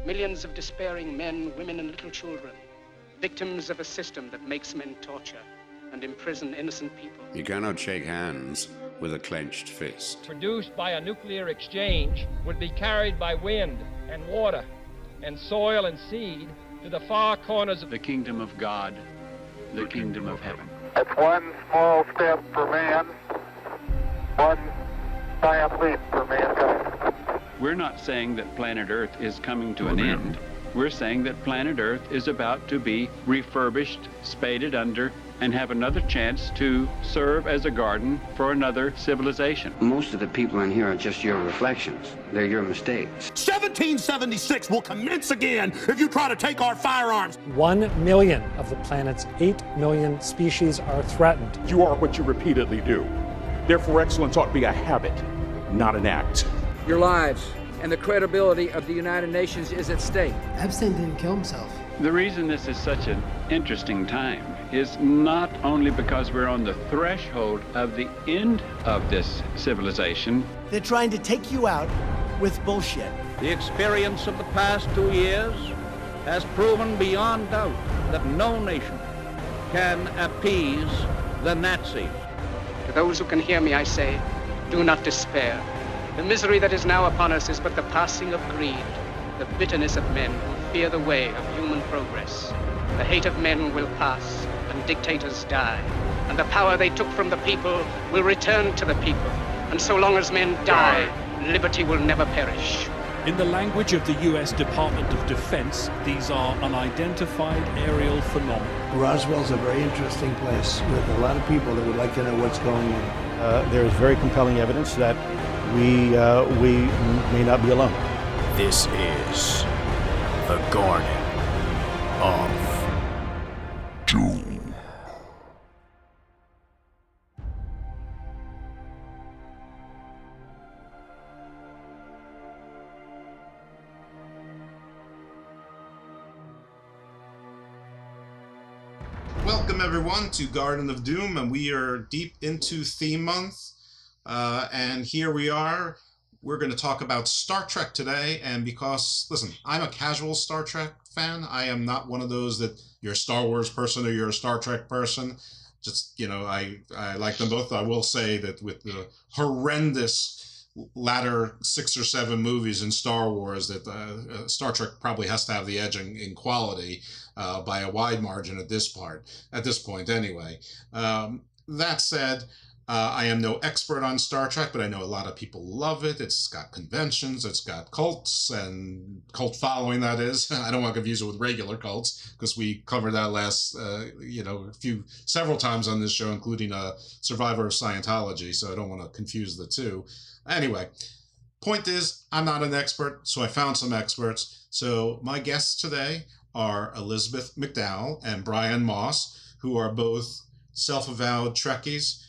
Millions of despairing men, women, and little children, victims of a system that makes men torture and imprison innocent people. You cannot shake hands with a clenched fist. Produced by a nuclear exchange would be carried by wind and water and soil and seed to the far corners of the kingdom of God, the kingdom of heaven. It's one small step for man, one giant leap for mankind. We're not saying that planet Earth is coming to an end. We're saying that planet Earth is about to be refurbished, spaded under, and have another chance to serve as a garden for another civilization. Most of the people in here are just your reflections. They're your mistakes. 1776 will commence again if you try to take our firearms. 1 million of the planet's 8 million species are threatened. You are what you repeatedly do. Therefore, excellence ought to be a habit, not an act. Your lives and the credibility of the United Nations is at stake. Epstein didn't kill himself. The reason this is such an interesting time is not only because we're on the threshold of the end of this civilization. They're trying to take you out with bullshit. The experience of the past 2 years has proven beyond doubt that no nation can appease the Nazis. To those who can hear me, I say, do not despair. The misery that is now upon us is but the passing of greed, the bitterness of men who fear the way of human progress. The hate of men will pass, and dictators die, and the power they took from the people will return to the people. And so long as men die, liberty will never perish. In the language of the U.S. Department of Defense, these are unidentified aerial phenomena. Roswell's a very interesting place with a lot of people that would like to know what's going on. There is very compelling evidence that we may not be alone. This is the Garden of Doom. Welcome everyone to Garden of Doom, and we are deep into theme month. And here we are. We're going to talk about Star Trek today, and because, listen, I'm a casual Star Trek fan. I am not one of those that you're a Star Wars person or you're a Star Trek person. Just, I like them both. I will say that with the horrendous latter 6 or 7 movies in Star Wars, that Star Trek probably has to have the edge in quality by a wide margin at this point anyway. That said, I am no expert on Star Trek, but I know a lot of people love it. It's got conventions, it's got cults, and cult following, that is. I don't want to confuse it with regular cults, because we covered that several times on this show, including a Survivor of Scientology, so I don't want to confuse the two. Anyway, point is, I'm not an expert, so I found some experts. So my guests today are Elizabeth McDowell and Brian Moss, who are both self-avowed Trekkies.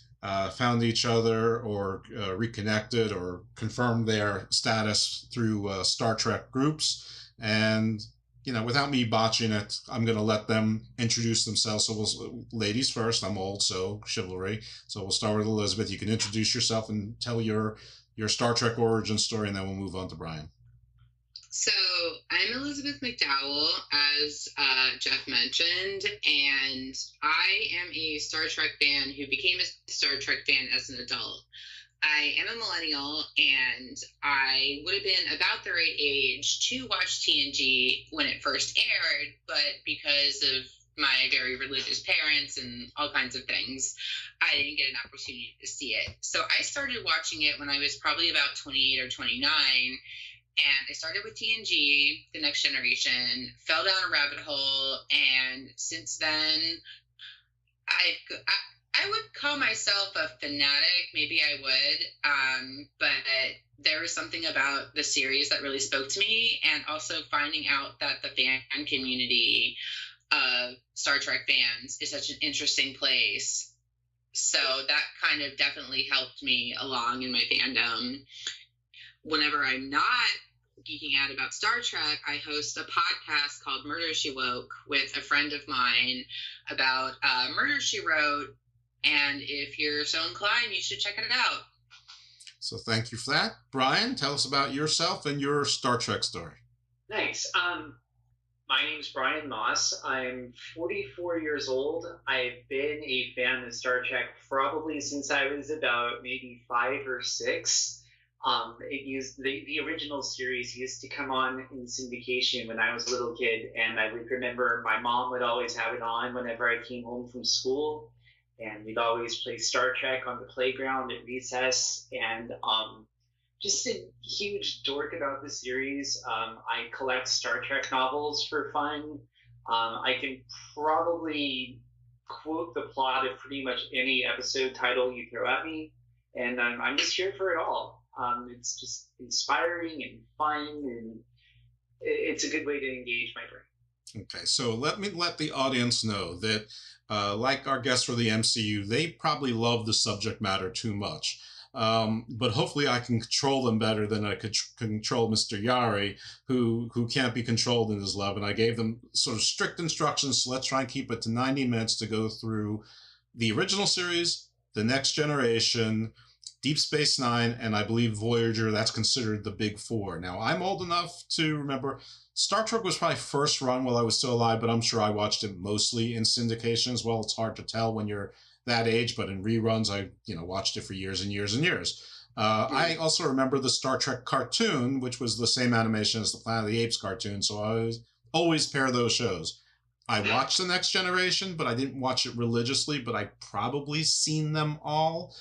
Found each other or reconnected or confirmed their status through Star Trek groups. And, without me botching it, I'm going to let them introduce themselves. So ladies first. I'm old, so chivalry. So we'll start with Elizabeth. You can introduce yourself and tell your Star Trek origin story, and then we'll move on to Brian. So I'm Elizabeth McDowell, as Jeff mentioned, and I am a Star Trek fan who became a Star Trek fan as an adult. I am a millennial, and I would have been about the right age to watch TNG when it first aired, but because of my very religious parents and all kinds of things, I didn't get an opportunity to see it. So I started watching it when I was probably about 28 or 29. And I started with TNG, The Next Generation, fell down a rabbit hole, and since then, I would call myself a fanatic. Maybe I would, but there was something about the series that really spoke to me, and also finding out that the fan community of Star Trek fans is such an interesting place. So that kind of definitely helped me along in my fandom. Whenever I'm not geeking out about Star Trek, I host a podcast called Murder, She Woke with a friend of mine about Murder, She Wrote, and if you're so inclined, you should check it out. So thank you for that. Brian, tell us about yourself and your Star Trek story. Thanks. My name's Brian Moss. I'm 44 years old. I've been a fan of Star Trek probably since I was about maybe 5 or 6. It used the original series used to come on in syndication when I was a little kid, and I would remember my mom would always have it on whenever I came home from school, and we'd always play Star Trek on the playground at recess, and just a huge dork about the series. I collect Star Trek novels for fun. I can probably quote the plot of pretty much any episode title you throw at me, and I'm just here for it all. It's just inspiring and fun, and it's a good way to engage my brain. Okay, so let me let the audience know that, like our guests for the MCU, they probably love the subject matter too much. But hopefully I can control them better than I could control Mr. Yari, who can't be controlled in his love. And I gave them sort of strict instructions, so let's try and keep it to 90 minutes to go through the original series, The Next Generation, Deep Space Nine, and I believe Voyager. That's considered the big four. Now, I'm old enough to remember Star Trek was probably first run while I was still alive, but I'm sure I watched it mostly in syndication as well. It's hard to tell when you're that age, but in reruns, I watched it for years and years and years. I also remember the Star Trek cartoon, which was the same animation as the Planet of the Apes cartoon, so I always pair those shows. I watched The Next Generation, but I didn't watch it religiously, but I probably seen them all.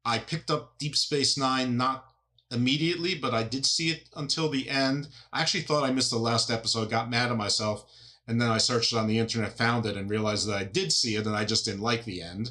I picked up Deep Space Nine not immediately, but I did see it until the end. I actually thought I missed the last episode, got mad at myself, and then I searched it on the internet, found it, and realized that I did see it, and I just didn't like the end.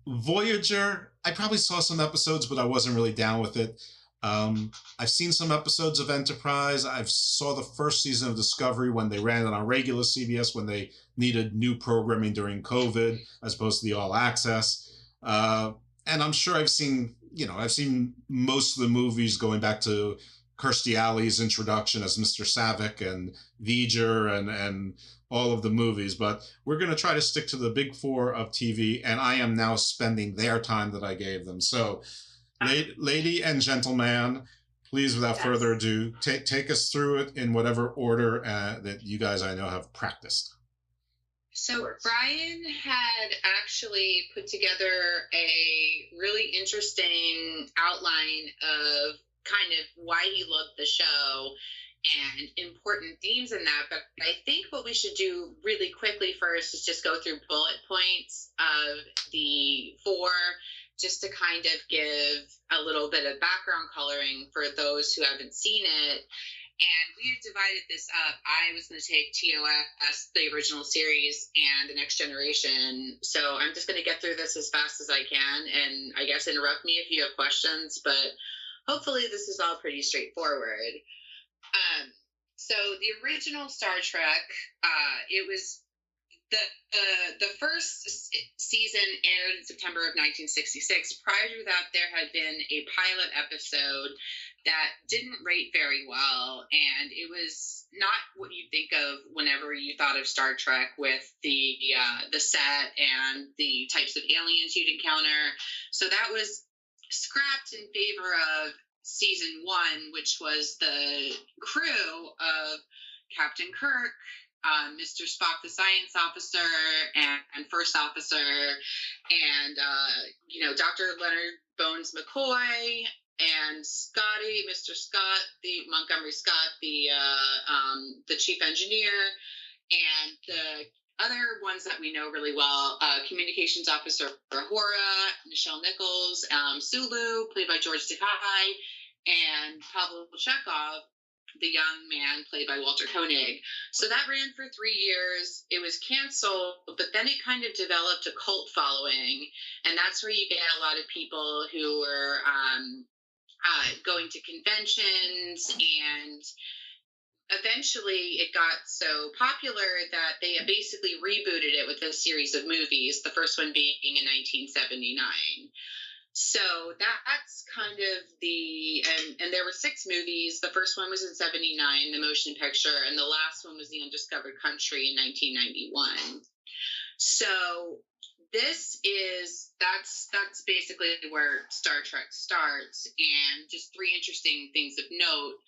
Voyager, I probably saw some episodes, but I wasn't really down with it. I've seen some episodes of Enterprise. I saw the first season of Discovery when they ran it on regular CBS when they needed new programming during COVID, as opposed to the All Access. And I'm sure I've seen most of the movies going back to Kirstie Alley's introduction as Mr. Savick and V'ger and all of the movies, but we're going to try to stick to the big four of TV, and I am now spending their time that I gave them. So, lady and gentleman, please, without further ado, take us through it in whatever order that you guys I know have practiced. So Brian had actually put together a really interesting outline of kind of why he loved the show and important themes in that. But I think what we should do really quickly first is just go through bullet points of the four, just to kind of give a little bit of background coloring for those who haven't seen it. And we had divided this up. I was going to take TOS, the original series, and The Next Generation. So I'm just going to get through this as fast as I can, and I guess interrupt me if you have questions, but hopefully this is all pretty straightforward. So the original Star Trek, it was the first season aired in September of 1966. Prior to that, there had been a pilot episode that didn't rate very well, and it was not what you think of whenever you thought of Star Trek, with the set and the types of aliens you'd encounter. So that was scrapped in favor of season 1, which was the crew of Captain Kirk, Mr. Spock, the science officer, and first officer, and Dr. Leonard Bones McCoy, and Scotty, Mr. Scott, the Montgomery Scott, the chief engineer, and the other ones that we know really well, communications officer Uhura, Nichelle Nichols, Sulu, played by George Takei, and Pavel Chekhov, the young man played by Walter Koenig. So that ran for 3 years. It was canceled, but then it kind of developed a cult following, and that's where you get a lot of people who were going to conventions, and eventually it got so popular that they basically rebooted it with a series of movies, the first one being in 1979. So that's kind of and there were 6 movies. The first one was in 79, the motion picture, and the last one was The Undiscovered Country in 1991. So that's basically where Star Trek starts, and just three interesting things of note.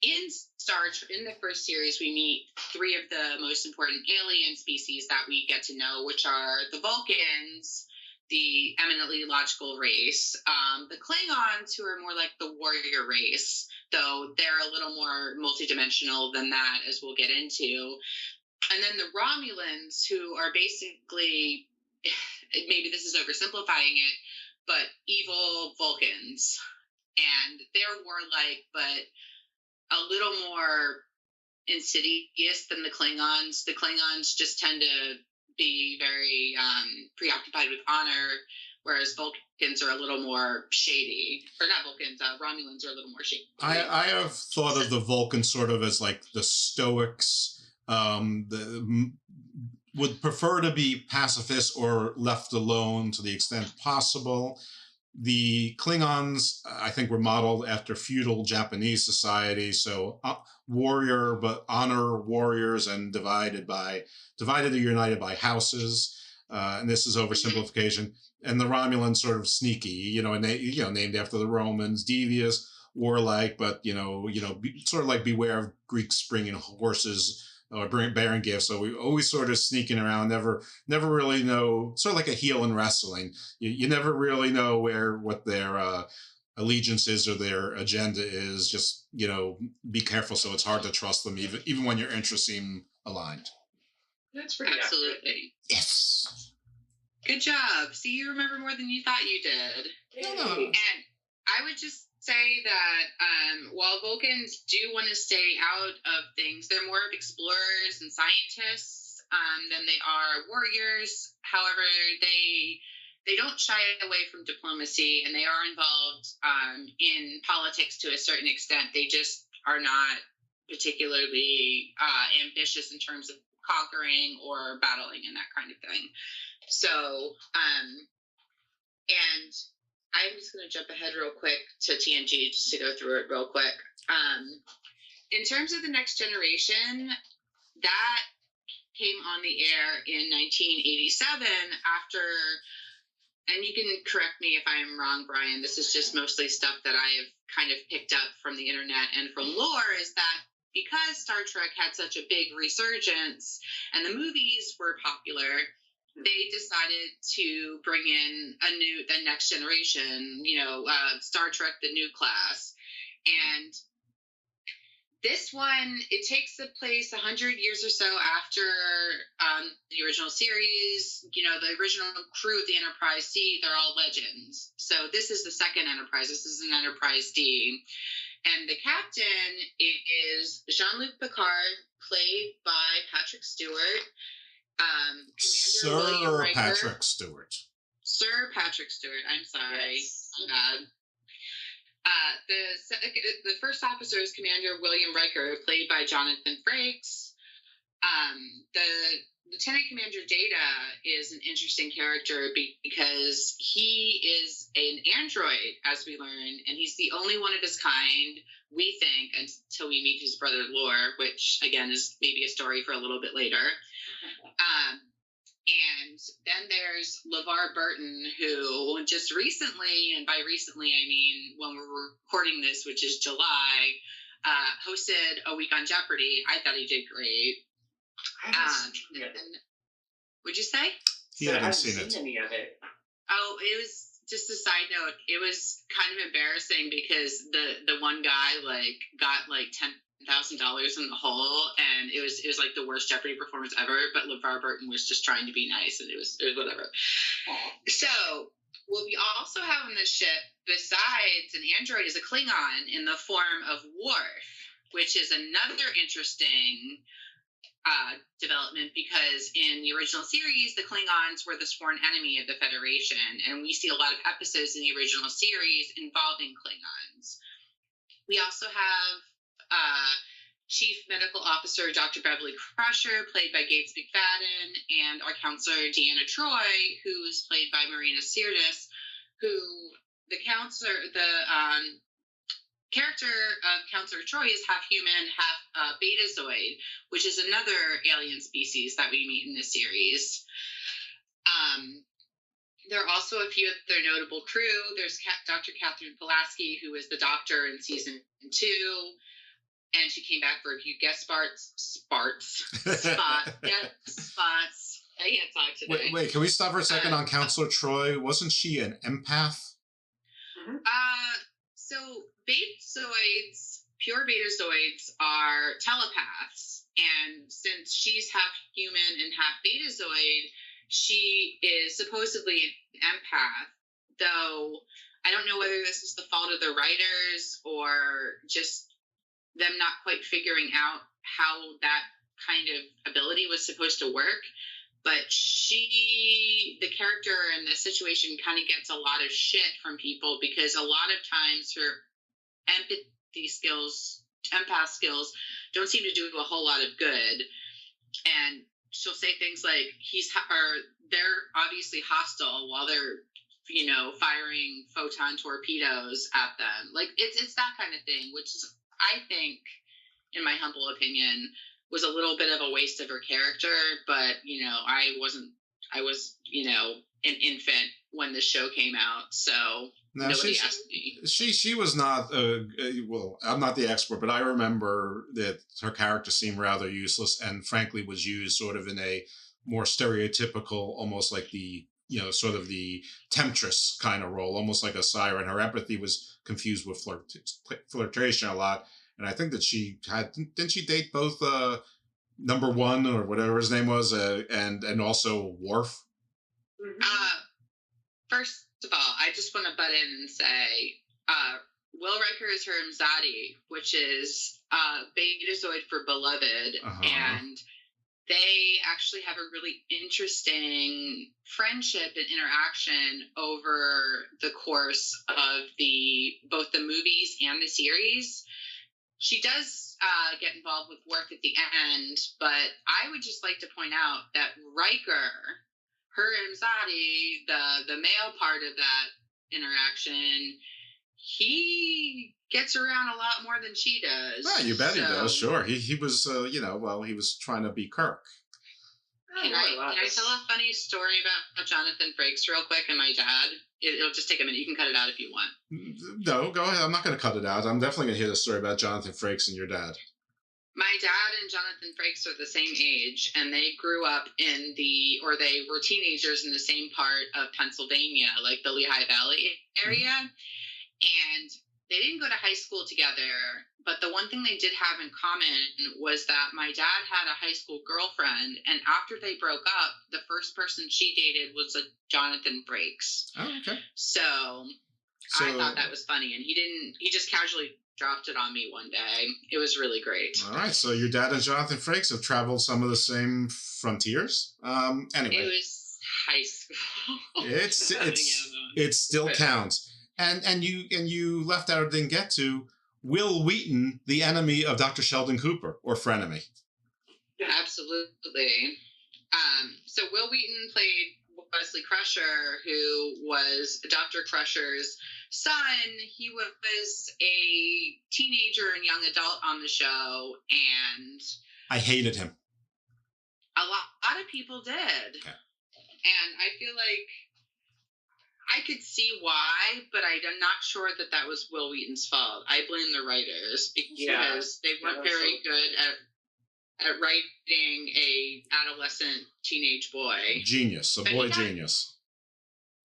In the first series, we meet three of the most important alien species that we get to know, which are the Vulcans, the eminently logical race, the Klingons, who are more like the warrior race, though they're a little more multidimensional than that, as we'll get into, and then the Romulans, who are basically, maybe this is oversimplifying it, but evil Vulcans, and they're warlike, but a little more insidious than the Klingons. The Klingons just tend to be very preoccupied with honor, whereas Vulcans are a little more shady. Or not Vulcans, Romulans are a little more shady. I have thought of the Vulcans sort of as like the Stoics, would prefer to be pacifists or left alone to the extent possible. The Klingons, I think, were modeled after feudal Japanese society, so warrior, but honor warriors, and divided or united by houses. And this is oversimplification. And the Romulans sort of sneaky, and they, named after the Romans, devious, warlike, but sort of like beware of Greeks bringing horses or bearing gifts. So we always sort of sneaking around, never really know, sort of like a heel in wrestling. You never really know what their allegiance is or their agenda is. Just, be careful, so it's hard to trust them, even when your interests seem aligned. That's pretty absolutely. Yes. Good job. See, you remember more than you thought you did. No. And I would just say that while Vulcans do want to stay out of things, they're more of explorers and scientists than they are warriors. However, they don't shy away from diplomacy, and they are involved in politics to a certain extent. They just are not particularly ambitious in terms of conquering or battling and that kind of thing. So, and I'm just going to jump ahead real quick to TNG just to go through it real quick. In terms of the Next Generation, that came on the air in 1987 after, and you can correct me if I'm wrong, Brian, this is just mostly stuff that I have kind of picked up from the internet and from lore, is that because Star Trek had such a big resurgence and the movies were popular, they decided to bring in the Next Generation, Star Trek, the new class. And this one, it takes place 100 years or so after the original series. The original crew of the Enterprise C, they're all legends. So this is the second Enterprise. This is an Enterprise D. And the captain is Jean-Luc Picard, played by Patrick Stewart. Commander William Riker. Sir Patrick Stewart. I'm sorry. Yes. The first officer is Commander William Riker, played by Jonathan Frakes. The Lieutenant Commander Data is an interesting character because he is an android, as we learn, and he's the only one of his kind, we think, until we meet his brother Lore, which, again, is maybe a story for a little bit later. And then there's LeVar Burton, who just recently, and by recently I mean when we're recording this, which is July, hosted A Week on Jeopardy. I thought he did great. I haven't seen it. Would you say? Yeah, I haven't seen any of it. Oh, it was just a side note. It was kind of embarrassing because the one guy got $10,000 in the hole, and it was like the worst Jeopardy performance ever. But LeVar Burton was just trying to be nice, and it was whatever. So what we also have on this ship, besides an android, is a Klingon in the form of Worf, which is another interesting development, because in the original series, the Klingons were the sworn enemy of the Federation, and we see a lot of episodes in the original series involving Klingons. We also have Chief Medical Officer Dr. Beverly Crusher, played by Gates McFadden, and our counselor Deanna Troi, who is played by Marina Sirtis, who the character of Counselor Troi is half human, half betazoid, which is another alien species that we meet in this series. There are also a few other notable crew. There's Dr. Catherine Pulaski, who is the doctor in season 2, and she came back for a few guest spots. I can't talk today. Wait, can we stop for a second on Counselor Troy? Wasn't she an empath? So betazoids, pure betazoids, are telepaths, and since she's half human and half betazoid, she is supposedly an empath, though I don't know whether this is the fault of the writers or just them not quite figuring out how that kind of ability was supposed to work. But the character in this situation kind of gets a lot of shit from people because a lot of times her empathy skills, empath skills, don't seem to do a whole lot of good. And she'll say things like they're obviously hostile while they're, firing photon torpedoes at them. Like it's that kind of thing, which is, I think, in my humble opinion, was a little bit of a waste of her character. But I was an infant when the show came out, so nobody asked me. She was not. Well, I'm not the expert, but I remember that her character seemed rather useless, and frankly was used sort of in a more stereotypical, almost like the sort of the temptress kind of role, almost like a siren. Her empathy was confused with flirtation a lot, and I think that didn't she date both number one or whatever his name was, and also Worf? First of all, I just want to butt in and say, Will Riker is her Mzadi, which is Betazoid for beloved, and they actually have a really interesting friendship and interaction over the course of both the movies and the series. She does get involved with Worf at the end, but I would just like to point out that Riker, her Mzadi, the male part of that interaction, he gets around a lot more than she does. Yeah, you bet he does. Sure, he was, he was trying to be Kirk. Can I tell a funny story about Jonathan Frakes real quick and my dad? It'll just take a minute. You can cut it out if you want. No, go ahead. I'm not going to cut it out. I'm definitely going to hear the story about Jonathan Frakes and your dad. My dad and Jonathan Frakes are the same age, and they grew up they were teenagers in the same part of Pennsylvania, like the Lehigh Valley area. And they didn't go to high school together, but the one thing they did have in common was that my dad had a high school girlfriend, and after they broke up, the first person she dated was a Jonathan Frakes. Oh, okay. So I thought that was funny, and he just casually dropped it on me one day. It was really great. All right, so your dad and Jonathan Frakes have traveled some of the same frontiers. Anyway, it was high school. It still counts. And you left out or didn't get to Will Wheaton, the enemy of Dr. Sheldon Cooper, or frenemy. Absolutely. So Will Wheaton played Wesley Crusher, who was Dr. Crusher's son. He was a teenager and young adult on the show, and I hated him. A lot of people did. Okay. And I feel like I could see why, but I'm not sure that was Will Wheaton's fault. I blame the writers because they weren't very good at writing a adolescent teenage boy. Genius, a boy genius.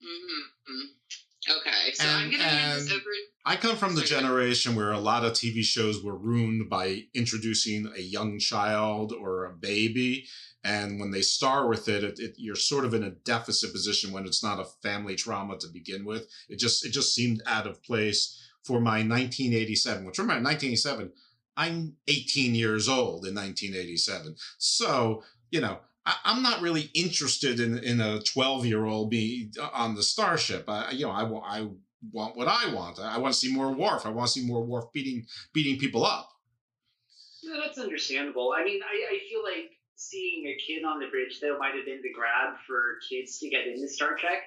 Mm-hmm. Okay, so I'm going to hand this over. I come from the generation where a lot of TV shows were ruined by introducing a young child or a baby. And when they star with it, you're sort of in a deficit position when it's not a family trauma to begin with. It just seemed out of place for my 1987. Which remember, 1987, I'm 18 years old in 1987. So, I'm not really interested in a 12-year-old being on the starship. I want what I want. I want to see more Worf. I want to see more Worf beating people up. No, that's understandable. I mean, I feel like seeing a kid on the bridge, though, might have been the grab for kids to get into Star Trek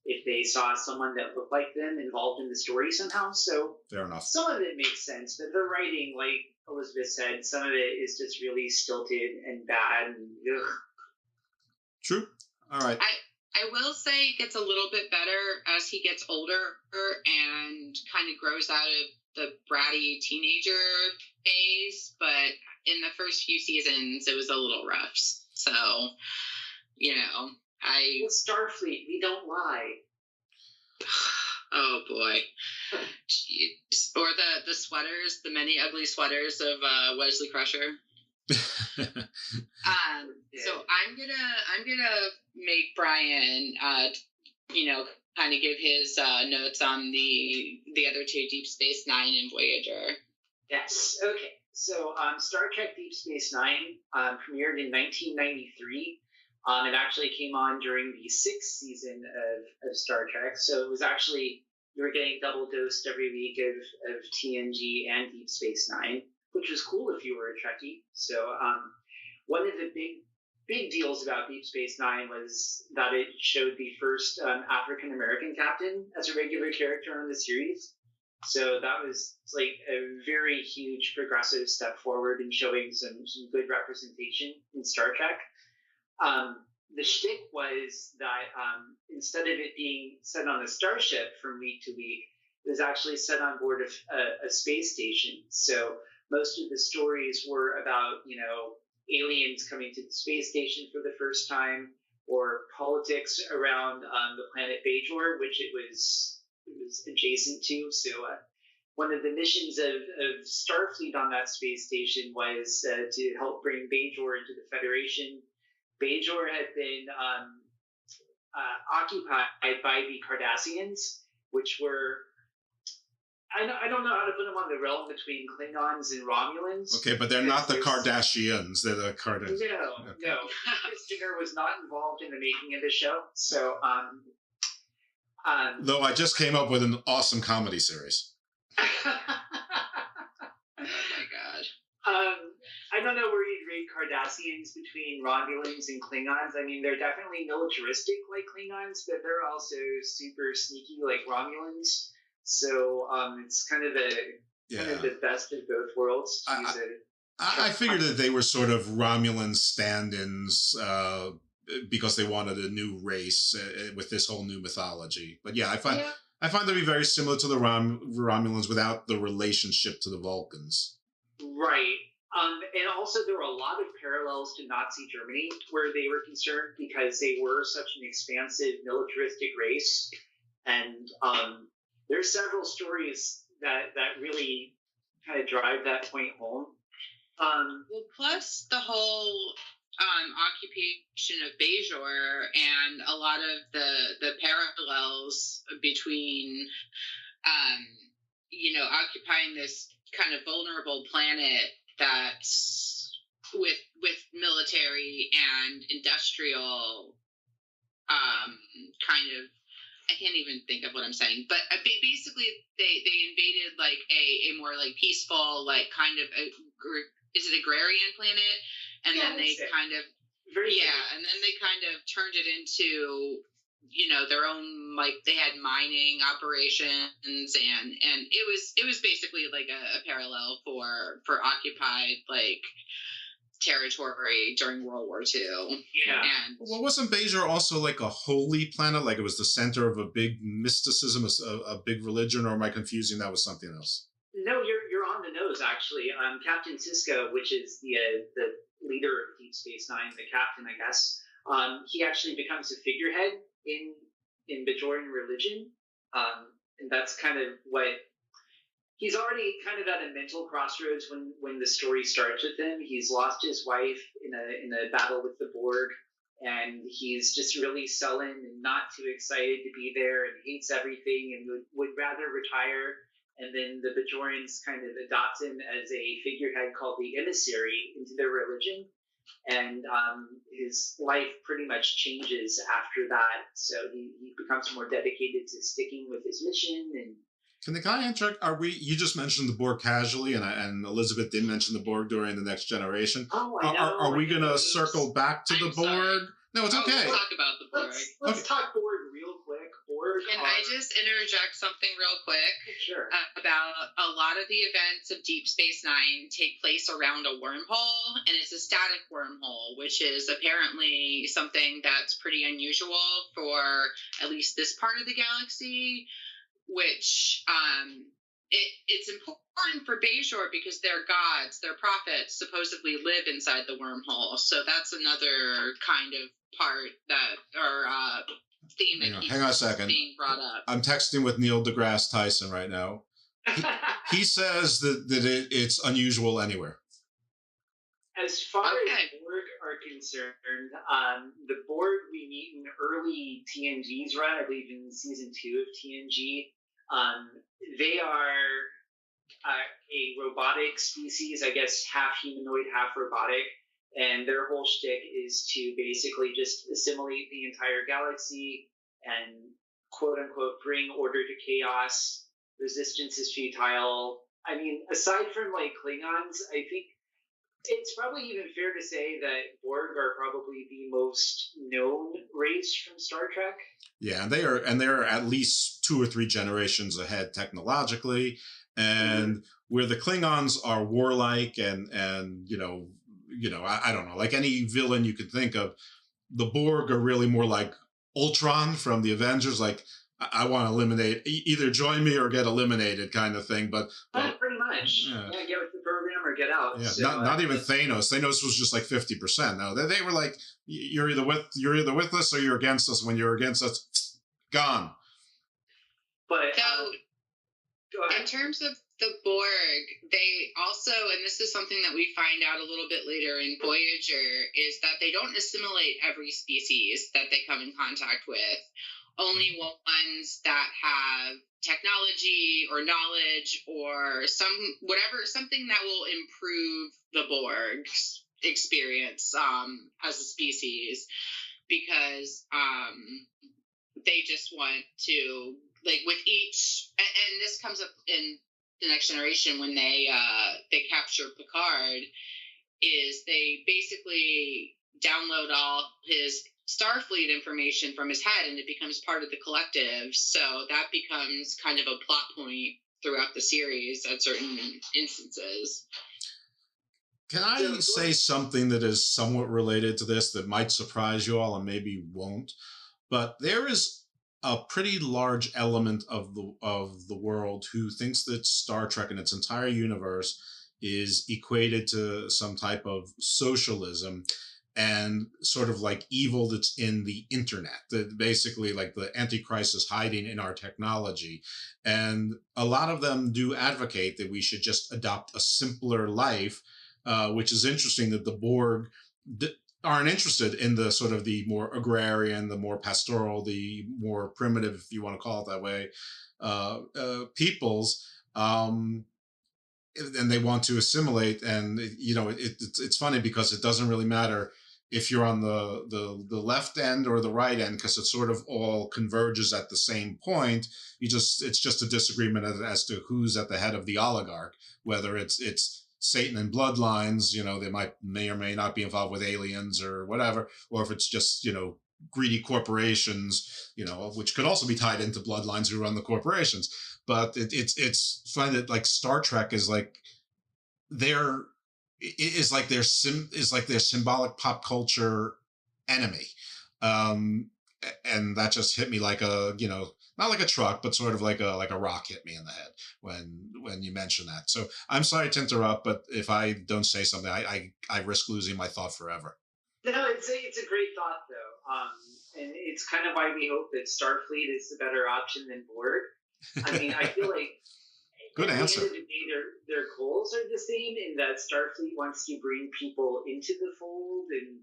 if they saw someone that looked like them involved in the story somehow. So fair enough. Some of it makes sense, but the writing, like Elizabeth said, some of it is just really stilted and bad. And, ugh. True. All right. I will say it gets a little bit better as he gets older and kind of grows out of the bratty teenager phase, but in the first few seasons, it was a little rough. So, Starfleet, we don't lie. Oh boy. Jeez. Or the sweaters, the many ugly sweaters of Wesley Crusher. So I'm gonna make Brian, kind of give his notes on the other two, Deep Space Nine and Voyager. Yes. Okay. So Star Trek Deep Space Nine premiered in 1993. It actually came on during the 6th season of Star Trek. So it was actually, you were getting double dosed every week of TNG and Deep Space Nine, which was cool if you were a Trekkie. So one of the big deals about Deep Space Nine was that it showed the first African-American captain as a regular character on the series. So that was like a very huge progressive step forward in showing some good representation in Star Trek. The shtick was that instead of it being set on a starship from week to week, it was actually set on board a space station. So most of the stories were about, aliens coming to the space station for the first time, or politics around the planet Bajor, which it was adjacent to. So one of the missions of Starfleet on that space station was to help bring Bajor into the Federation. Bajor had been occupied by the Cardassians, which were, I don't know how to put them on the realm between Klingons and Romulans. Okay, but they're not the Kardashians. They're the Kardashians. No. Christopher was not involved in the making of the show. So, though I just came up with an awesome comedy series. Oh my god. I don't know where you'd rate Cardassians between Romulans and Klingons. I mean, they're definitely militaristic like Klingons, but they're also super sneaky like Romulans. So it's kind of the best of both worlds. I figured that they were sort of Romulan stand-ins because they wanted a new race with this whole new mythology. But yeah, I find them to be very similar to the Romulans without the relationship to the Vulcans. Right. And also there were a lot of parallels to Nazi Germany where they were concerned because they were such an expansive militaristic race. And there's several stories that really kind of drive that point home. Well, plus the whole occupation of Bajor and a lot of the parallels between, occupying this kind of vulnerable planet that's with military and industrial kind of, I can't even think of what I'm saying, but basically they invaded like a more like peaceful, like kind of is it agrarian planet? And then they kind of and then they kind of turned it into their own, like they had mining operations and it was basically like a parallel for occupied like territory during World War II. Yeah. And well, wasn't Bajor also like a holy planet? Like it was the center of a big mysticism, a big religion, or am I confusing that with something else? No, you're on the nose actually. Captain Sisko, which is the leader of Deep Space Nine, the captain, I guess. He actually becomes a figurehead in Bajoran religion, and that's kind of what he's already kind of at a mental crossroads when the story starts with him. He's lost his wife in a battle with the Borg, and he's just really sullen and not too excited to be there and hates everything and would rather retire. And then the Bajorans kind of adopt him as a figurehead called the emissary into their religion. And his life pretty much changes after that. So he becomes more dedicated to sticking with his mission. And can I interject? You just mentioned the Borg casually, and Elizabeth did mention the Borg during The Next Generation. Oh, I know. Are we going to circle back to the Borg? No, it's okay. Let's talk about the Borg. Let's talk Borg real quick. Borg Borg Can I just interject something real quick? Sure. About a lot of the events of Deep Space Nine take place around a wormhole, and it's a static wormhole, which is apparently something that's pretty unusual for at least this part of the galaxy, which it's important for Bajor because their gods, their prophets, supposedly live inside the wormhole. So that's another kind of part that, or theme that Hang on a second. being brought up. I'm texting with Neil deGrasse Tyson right now. He says that it's unusual anywhere. As far as Borg are concerned, the Borg we meet in early TNG's run, I believe in season 2 of TNG, they are a robotic species, I guess half humanoid, half robotic, and their whole shtick is to basically just assimilate the entire galaxy and quote-unquote bring order to chaos. Resistance is futile. I mean, aside from like Klingons, I think it's probably even fair to say that Borg are probably the most known race from Star Trek. Yeah, and they're at least 2 or 3 generations ahead technologically, and where the Klingons are warlike and I don't know, like any villain you could think of, the Borg are really more like Ultron from the Avengers, like I want to eliminate, either join me or get eliminated kind of thing. But pretty much, yeah, get with the program or get out. Yeah, so, not even Thanos. Thanos was just like 50%. No, they were like, you're either with us or you're against us. When you're against us, gone. But in terms of the Borg, they also, and this is something that we find out a little bit later in Voyager, is that they don't assimilate every species that they come in contact with. Only ones that have technology or knowledge or something that will improve the Borg's experience as a species, because they just want to, like, with each, and this comes up in the Next Generation when they capture Picard, is they basically download all his Starfleet information from his head, and it becomes part of the collective. So that becomes kind of a plot point throughout the series at certain instances. Can I say something that is somewhat related to this that might surprise you all and maybe won't? But there is a pretty large element of the world who thinks that Star Trek and its entire universe is equated to some type of socialism and sort of like evil that's in the internet, that basically like the Antichrist is hiding in our technology. And a lot of them do advocate that we should just adopt a simpler life, which is interesting that the Borg aren't interested in the sort of the more agrarian, the more pastoral, the more primitive, if you want to call it that way, peoples. And they want to assimilate. And, it's funny because it doesn't really matter if you're on the left end or the right end, because it sort of all converges at the same point. It's just a disagreement as to who's at the head of the oligarch, whether it's Satan and bloodlines, they may or may not be involved with aliens or whatever, or if it's just, greedy corporations, which could also be tied into bloodlines who run the corporations. But it's funny that like Star Trek is like their symbolic pop culture enemy. And that just hit me like a, not like a truck, but sort of like a rock hit me in the head when you mentioned that. So I'm sorry to interrupt, but if I don't say something, I risk losing my thought forever. No, it's a great thought though. And it's kind of why we hope that Starfleet is the better option than Borg. I mean, I feel like good answer. At the end of the day, their goals are the same in that Starfleet wants to bring people into the fold and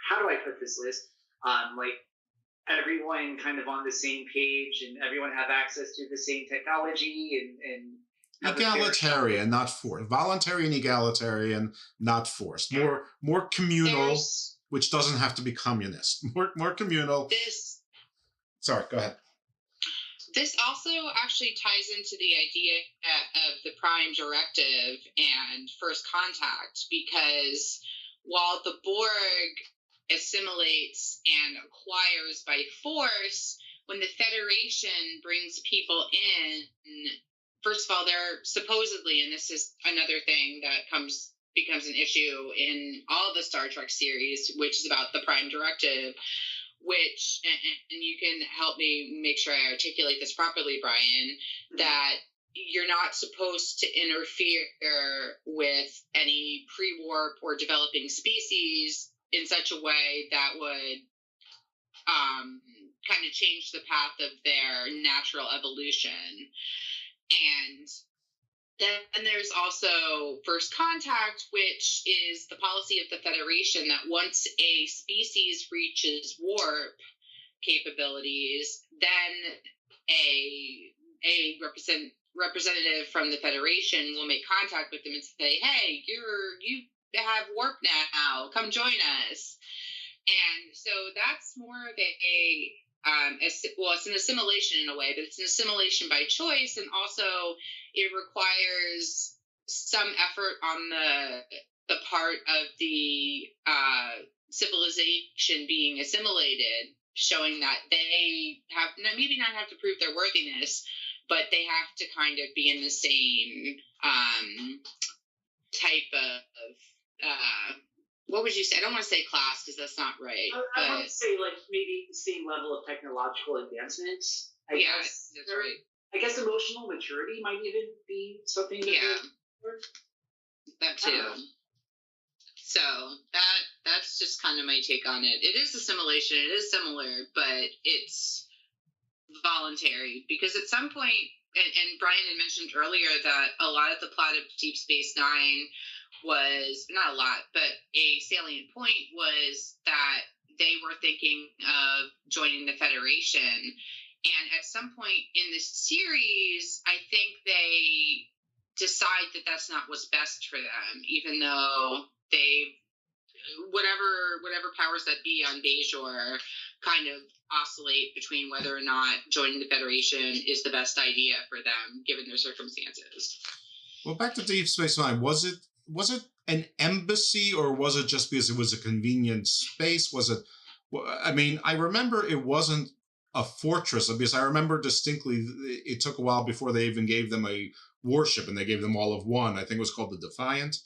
how do I put this list? Like everyone kind of on the same page and everyone have access to the same technology and egalitarian, not forced. Voluntary and egalitarian, not forced. More communal, which doesn't have to be communist. More communal. Sorry, go ahead. This also actually ties into the idea of the Prime Directive and First Contact, because while the Borg assimilates and acquires by force, when the Federation brings people in, first of all, they're supposedly, and this is another thing that becomes an issue in all the Star Trek series, which is about the Prime Directive, which, and you can help me make sure I articulate this properly, Brian, that you're not supposed to interfere with any pre-warp or developing species in such a way that would kind of change the path of their natural evolution. And then there's also First Contact, which is the policy of the Federation that once a species reaches warp capabilities, then a representative from the Federation will make contact with them and say, "Hey, you have warp now. Come join us." And so that's more of it's an assimilation in a way, but it's an assimilation by choice, and also it requires some effort on the part of the civilization being assimilated, showing that they have maybe not have to prove their worthiness, but they have to kind of be in the same type of what would you say? I don't want to say class because that's not right. I would say like maybe the same level of technological advancement. I guess that's right. I guess emotional maturity might even be something. That too. So that's just kind of my take on it. It is assimilation. It is similar, but it's voluntary because at some point, and Brian had mentioned earlier that a lot of the plot of Deep Space Nine was not a lot, but a salient point was that they were thinking of joining the Federation. And at some point in the series, I think they decide that that's not what's best for them, even though they, whatever powers that be on Bajor kind of oscillate between whether or not joining the Federation is the best idea for them, given their circumstances. Well, back to Deep Space Nine, was it an embassy, or was it just because it was a convenient space? Was it, I mean, I remember it wasn't a fortress, because I remember distinctly it took a while before they even gave them a warship, and they gave them all of one. I think it was called the Defiant.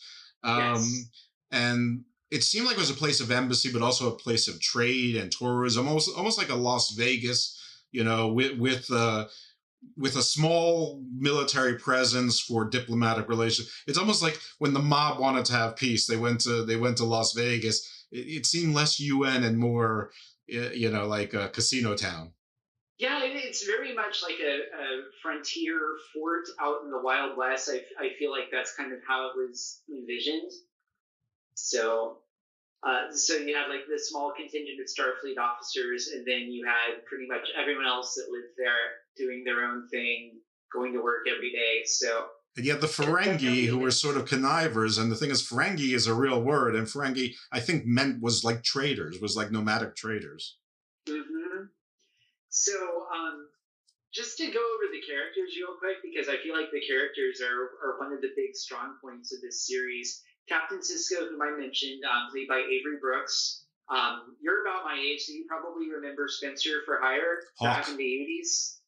Yes. And it seemed like it was a place of embassy, but also a place of trade and tourism, almost like a Las Vegas, with a small military presence for diplomatic relations. It's almost like when the mob wanted to have peace, they went to Las Vegas. It seemed less UN and more, like a casino town. Yeah, it's very much like a frontier fort out in the Wild West. I feel like that's kind of how it was envisioned. So you had like this small contingent of Starfleet officers, and then you had pretty much everyone else that lived there doing their own thing, going to work every day. So, and you had the Ferengi, who were sort of connivers. And the thing is, Ferengi is a real word, and Ferengi, I think, was like traders, was like nomadic traders. Mm-hmm. So, just to go over the characters real quick, because I feel like the characters are one of the big strong points of this series. Captain Sisko, whom I mentioned, played by Avery Brooks. You're about my age, so you probably remember Spencer for Hire back in the 80s.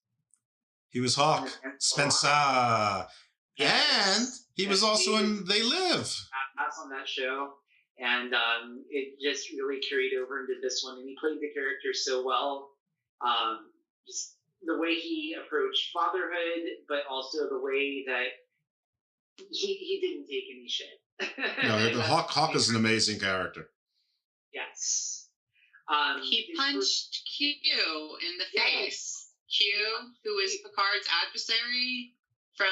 He was Hawk. Spencer. And he was also in They Live. That's on that show. And it just really carried over into this one. And he played the character so well. Just the way he approached fatherhood, but also the way that he didn't take any shit. No, the Hawk is an amazing character. Yes. He punched Q in the face. Q, who is Picard's adversary from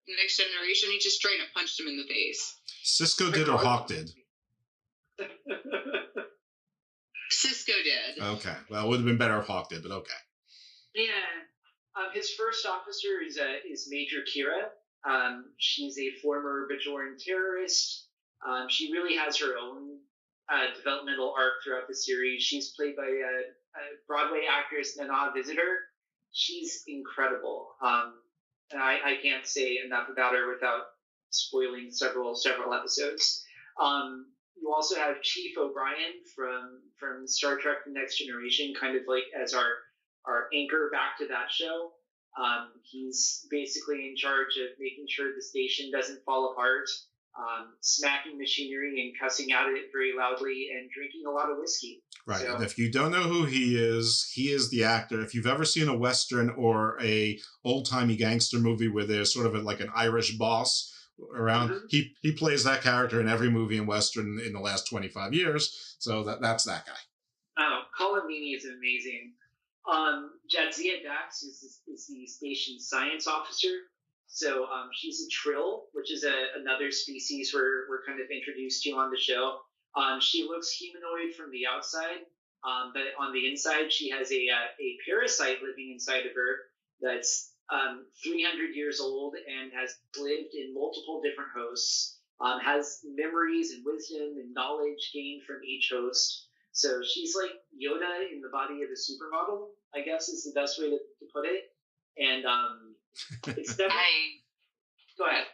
The Next Generation, he just straight up punched him in the face. Sisko did or Hawk did? Sisko did. Okay. Well, it would have been better if Hawk did, but okay. Yeah. His first officer is Major Kira. She's a former Bajoran terrorist. She really has her own developmental arc throughout the series. She's played by a Broadway actress, Nana Visitor. She's incredible. And I can't say enough about her without spoiling several episodes. you also have Chief O'Brien from Star Trek: The Next Generation, kind of like as our anchor back to that show. He's basically in charge of making sure the station doesn't fall apart, smacking machinery and cussing out at it very loudly, and drinking a lot of whiskey. Right. So, and if you don't know who he is the actor. If you've ever seen a Western or a old-timey gangster movie where there's sort of like an Irish boss around, he plays that character in every movie in Western in the last 25 years. So that's that guy. Oh, Colin Meaney is amazing. Jadzia Dax is the station's science officer. So she's a Trill, which is another species we're kind of introduced to on the show. She looks humanoid from the outside, but on the inside she has a parasite living inside of her that's 300 years old and has lived in multiple different hosts, has memories and wisdom and knowledge gained from each host. So she's like Yoda in the body of a supermodel, I guess is the best way to put it. And it's definitely... Go ahead.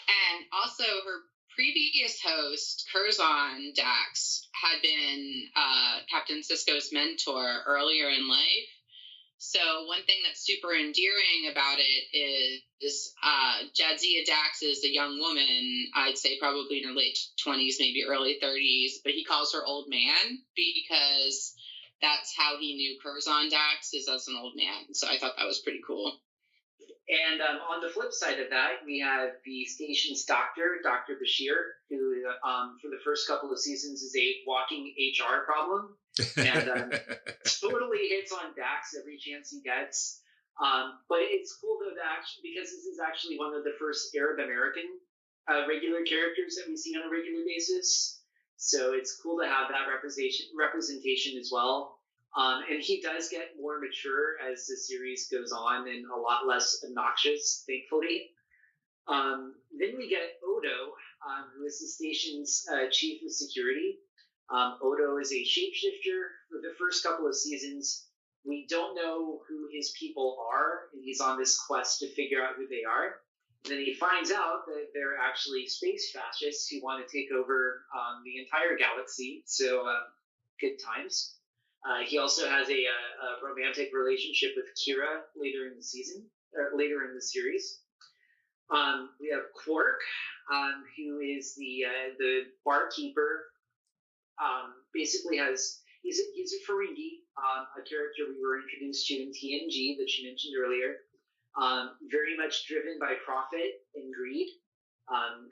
And also her previous host, Curzon Dax, had been Captain Sisko's mentor earlier in life. So one thing that's super endearing about it is Jadzia Dax is a young woman, I'd say probably in her late 20s, maybe early 30s, but he calls her old man because that's how he knew Curzon Dax, is as an old man. So I thought that was pretty cool. And on the flip side of that, we have the station's doctor, Dr. Bashir, who for the first couple of seasons is a walking HR problem. And totally hits on Dax every chance he gets. But it's cool, though, because this is actually one of the first Arab American regular characters that we see on a regular basis. So it's cool to have that representation as well. And he does get more mature as the series goes on and a lot less obnoxious, thankfully. Then we get Odo, who is the station's chief of security. Odo is a shapeshifter. For the first couple of seasons, we don't know who his people are, and he's on this quest to figure out who they are. And then he finds out that they're actually space fascists who want to take over the entire galaxy. So good times. He also has a romantic relationship with Kira later in the series. We have Quark, who is the barkeeper. Basically he's a Ferengi, a character we were introduced to in TNG that you mentioned earlier. Very much driven by profit and greed.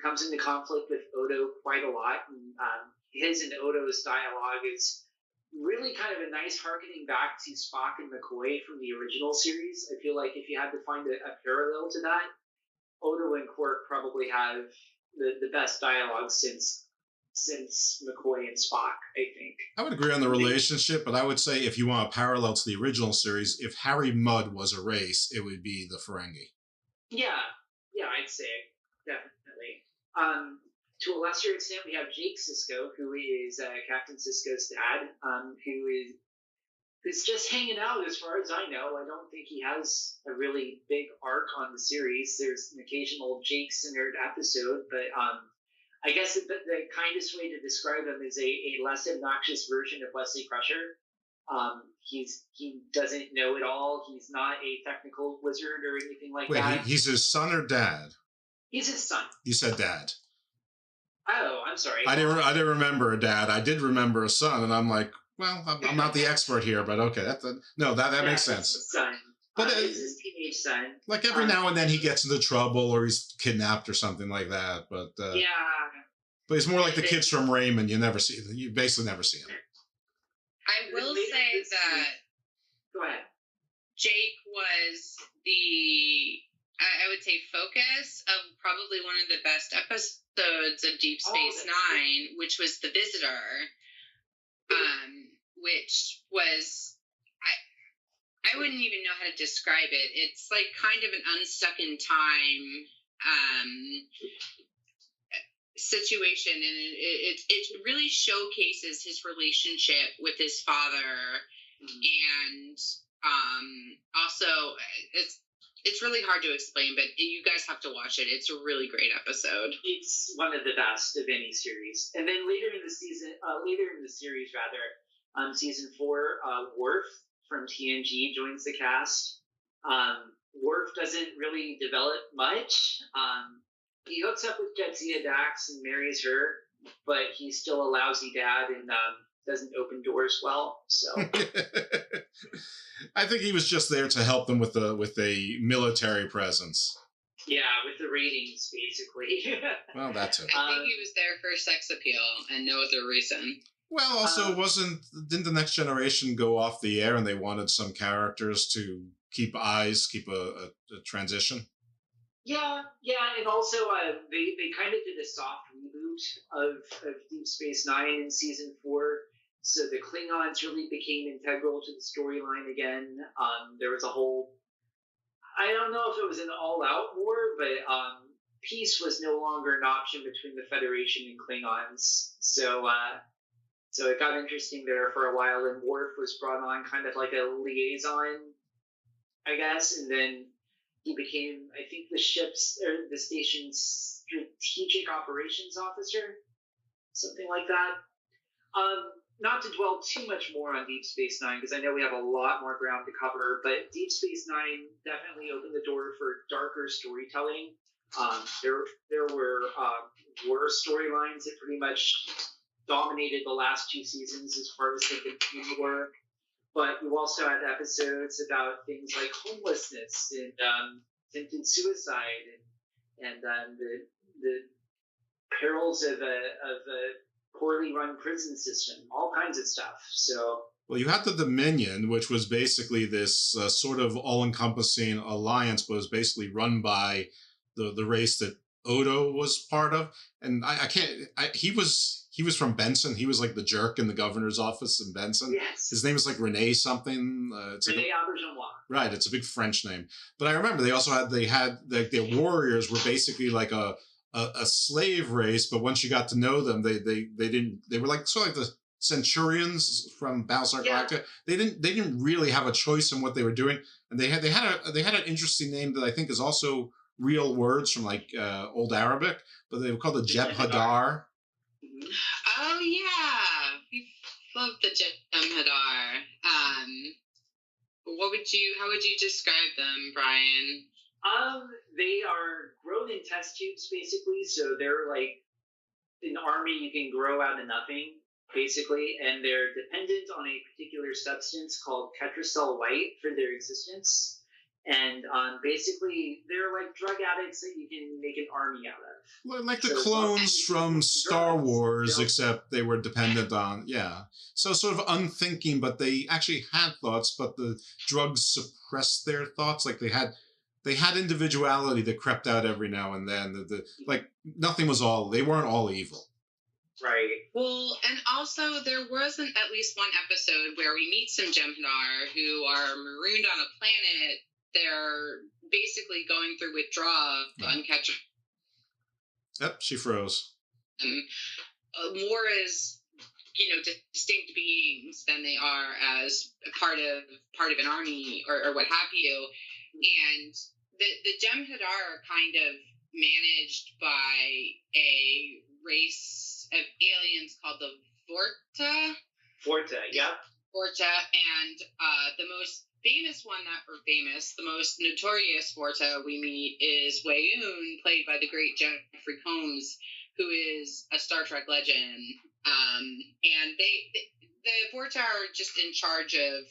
Comes into conflict with Odo quite a lot, and his and Odo's dialogue is really kind of a nice harkening back to Spock and McCoy from the original series. I feel like if you had to find a parallel to that, Odo and Quark probably have the best dialogue since McCoy and Spock, I think. I would agree on the relationship, but I would say if you want a parallel to the original series, if Harry Mudd was a race, it would be the Ferengi. Yeah, I'd say, definitely. To a lesser extent, we have Jake Sisko, who is Captain Sisko's dad, who's just hanging out as far as I know. I don't think he has a really big arc on the series. There's an occasional Jake-centered episode, but I guess the kindest way to describe him is a less obnoxious version of Wesley Crusher. He doesn't know it all. He's not a technical wizard or anything like that. Wait, he's his son or dad? He's his son. You said dad. Oh, I'm sorry. I didn't remember a dad. I did remember a son, and I'm like, well, I'm not the expert here, but okay, that makes sense. His son. But it's his teenage son. Like every now and then he gets into trouble or he's kidnapped or something like that. But yeah. But he's more like the kids from Raymond. You basically never see him. I will say that. Go ahead. Jake was I would say, focus of probably one of the best episodes of Deep Space Nine, which was The Visitor, which was, I wouldn't even know how to describe it. It's like kind of an unstuck in time situation, and it really showcases his relationship with his father, and also It's really hard to explain, but you guys have to watch it. It's a really great episode. It's one of the best of any series. And then later in the series, season 4, Worf from TNG joins the cast. Worf doesn't really develop much. He hooks up with Jadzia Dax and marries her, but he's still a lousy dad and doesn't open doors well. So I think he was just there to help them with a military presence. Yeah, with the ratings, basically. Well, that's it. I think he was there for sex appeal and no other reason. Well, also, didn't the Next Generation go off the air and they wanted some characters to keep a transition? Yeah, and also they kind of did a soft reboot of Deep Space Nine in season 4. So the Klingons really became integral to the storyline again. There was a whole, I don't know if it was an all-out war, but peace was no longer an option between the Federation and Klingons. So it got interesting there for a while, and Worf was brought on kind of like a liaison, I guess, and then he became, I think, the station's strategic operations officer, something like that. Not to dwell too much more on Deep Space Nine, because I know we have a lot more ground to cover, but Deep Space Nine definitely opened the door for darker storytelling. There were war storylines that pretty much dominated the last 2 seasons as far as they could were. But you also had episodes about things like homelessness and attempted suicide and the perils of a poorly run prison system, all kinds of stuff. So, well, you had the Dominion, which was basically this sort of all-encompassing alliance, but was basically run by the race that Odo was part of. And he was from Benson. He was like the jerk in the governor's office in Benson. Yes. His name was like Rene something. Rene Auberjonois. Right. It's a big French name. But I remember they had their warriors were basically like a slave race, but once you got to know them, they were like sort of like the Centurions from Battlestar Galactica. They didn't really have a choice in what they were doing, and they had an interesting name that I think is also real words from like Old Arabic, but they were called the Jebhadar. Oh yeah, we love the Jem'Hadar. How would you describe them, Brian? They are grown in test tubes, basically. So they're like an army you can grow out of nothing, basically, and they're dependent on a particular substance called Ketracel White for their existence. And basically, they're like drug addicts that you can make an army out of. Like the clones from Star Wars, except they were dependent on, So sort of unthinking, but they actually had thoughts, but the drugs suppressed their thoughts. Like they had individuality that crept out every now and then. Like nothing was they weren't all evil. Right. Well, and also there wasn't at least one episode where we meet some Jem'Hadar who are marooned on a planet. They're basically going through withdrawal on Ketchup. Yep, she froze. More as distinct beings than they are as part of an army or what have you. And the Jem'Hadar are kind of managed by a race of aliens called the Vorta. Vorta, yeah. Vorta, and the most the most notorious Vorta we meet is Weyoun, played by the great Jeffrey Combs, who is a Star Trek legend. And the Vorta are just in charge of.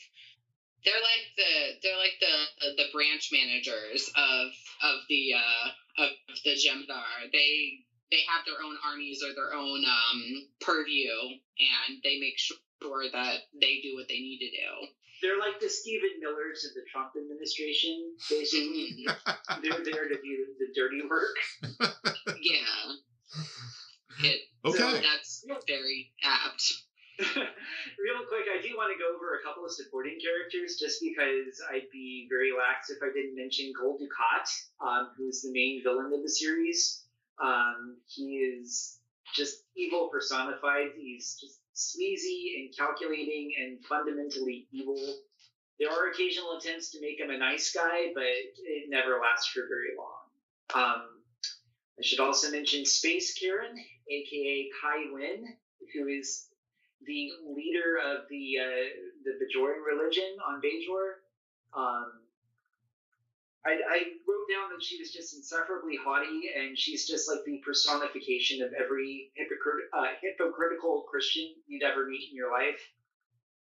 They're like the branch managers of the Jem'Hadar. They have their own armies or their own purview, and they make sure that they do what they need to do. They're like the Stephen Millers of the Trump administration. Basically, they're there to do the dirty work. Yeah. Okay. So that's very apt. Real quick, I do want to go over a couple of supporting characters, just because I'd be very lax if I didn't mention Gul Dukat, who's the main villain of the series. He is just evil personified. He's just sleazy and calculating and fundamentally evil. There are occasional attempts to make him a nice guy, but it never lasts for very long. I should also mention Space Karen, aka Kai Wynn, who is the leader of the Bajoran religion on Bajor. I wrote down that she was just insufferably haughty, and she's just like the personification of every hypocritical Christian you'd ever meet in your life.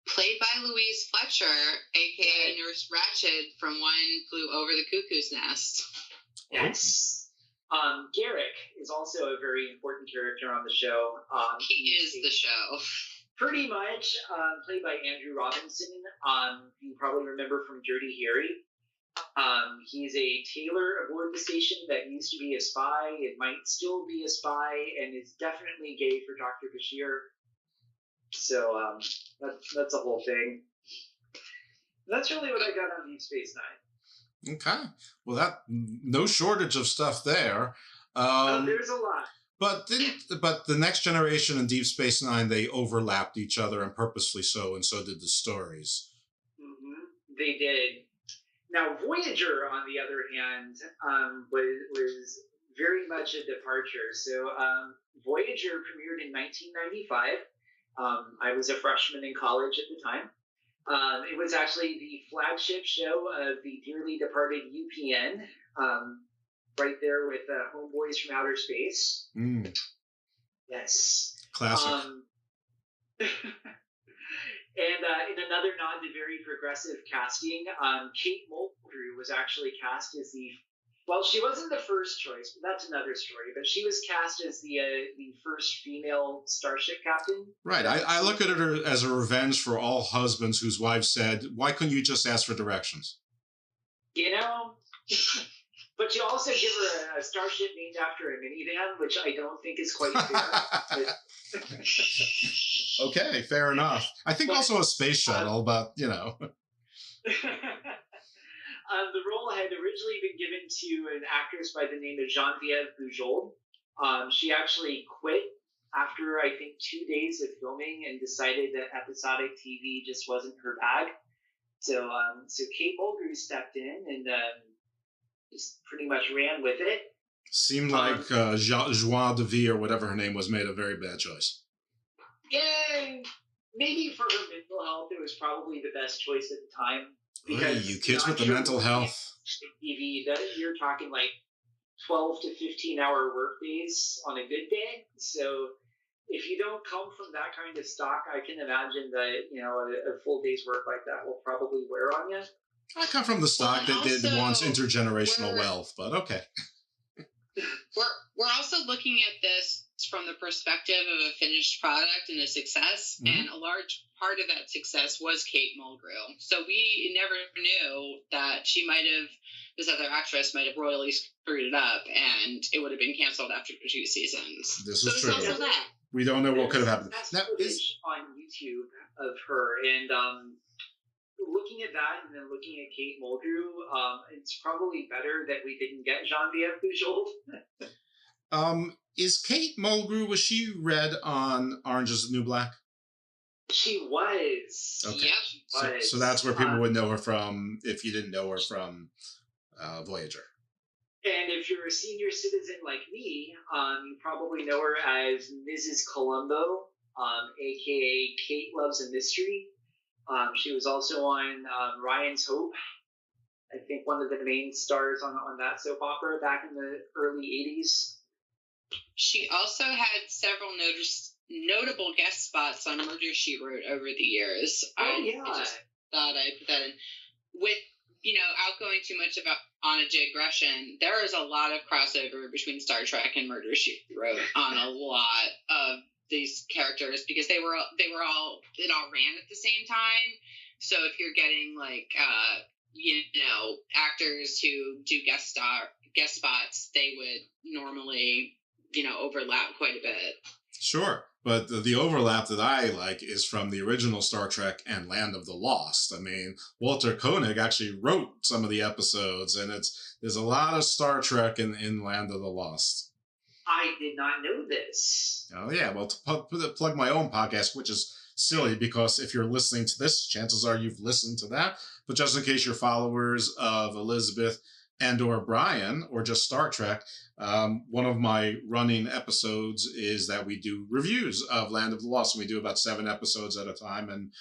Played by Louise Fletcher, aka Nurse Ratched from One Flew Over the Cuckoo's Nest. Yes. Garrick is also a very important character on the show. He is the show. Pretty much, played by Andrew Robinson, you probably remember from Dirty Harry. He's a tailor aboard the station that used to be a spy. It might still be a spy, and is definitely gay for Dr. Bashir. So that's a whole thing. That's really what I got on Deep Space Nine. Okay. Well, no shortage of stuff there. There's a lot. But the Next Generation and Deep Space Nine, they overlapped each other, and purposely so, and so did the stories. Mm-hmm. They did. Now, Voyager, on the other hand, was very much a departure. So Voyager premiered in 1995. I was a freshman in college at the time. It was actually the flagship show of the dearly departed UPN, right there with Homeboys from Outer Space. Mm. Yes. Classic. And in another nod to very progressive casting, Kate Mulgrew was actually cast as well, she wasn't the first choice, but that's another story. But she was cast as the first female starship captain. Right. I look at her as a revenge for all husbands whose wives said, "Why couldn't you just ask for directions?" You know, but you also give her a starship named after a minivan, which I don't think is quite fair. Okay, fair enough. I think also a space shuttle, but you know. The role had originally been given to an actress by the name of Geneviève Bujold. She actually quit after, I think, 2 days of filming and decided that episodic TV just wasn't her bag. So Kate Mulgrew stepped in and just pretty much ran with it. Seemed like Joie de Vie, or whatever her name was, made a very bad choice. Yeah, maybe for her mental health, it was probably the best choice at the time. Because you kids with the mental health. TV, you're talking like 12 to 15-hour work days on a good day. So if you don't come from that kind of stock, I can imagine that, you know, a full day's work like that will probably wear on you. I come from the stock that did wants intergenerational wealth, but okay. We're also looking at this from the perspective of a finished product and a success, and a large part of that success was Kate Mulgrew. So we never knew that this other actress might have royally screwed it up, and it would have been canceled after 2 seasons. This is true. Also that. We don't know what could have happened. That's footage on YouTube of her, and looking at that and then looking at Kate Mulgrew, it's probably better that we didn't get Geneviève Bujold. Is Kate Mulgrew, was she red on Orange is the New Black? She was. Okay. Yep. So that's where people would know her from if you didn't know her from Voyager. And if you're a senior citizen like me, you probably know her as Mrs. Columbo, a.k.a. Kate Loves a Mystery. She was also on Ryan's Hope. I think one of the main stars on that soap opera back in the early 80s. She also had several notable guest spots on Murder, She Wrote over the years. I just thought I'd put that in. With, out going too much on a digression, there is a lot of crossover between Star Trek and Murder, She Wrote on a lot of these characters, because it all ran at the same time. So if you're getting actors who do guest spots, they would normally overlap quite a bit. Sure, but the overlap that I like is from the original Star Trek and Land of the Lost. I mean, Walter Koenig actually wrote some of the episodes, and there's a lot of Star Trek in Land of the Lost. I did not know this. Oh yeah, well, to plug my own podcast, which is silly because if you're listening to this, chances are you've listened to that. But just in case you're followers of Elizabeth and or Brian or just Star Trek, one of my running episodes is that we do reviews of Land of the Lost. And we do about 7 episodes at a time. And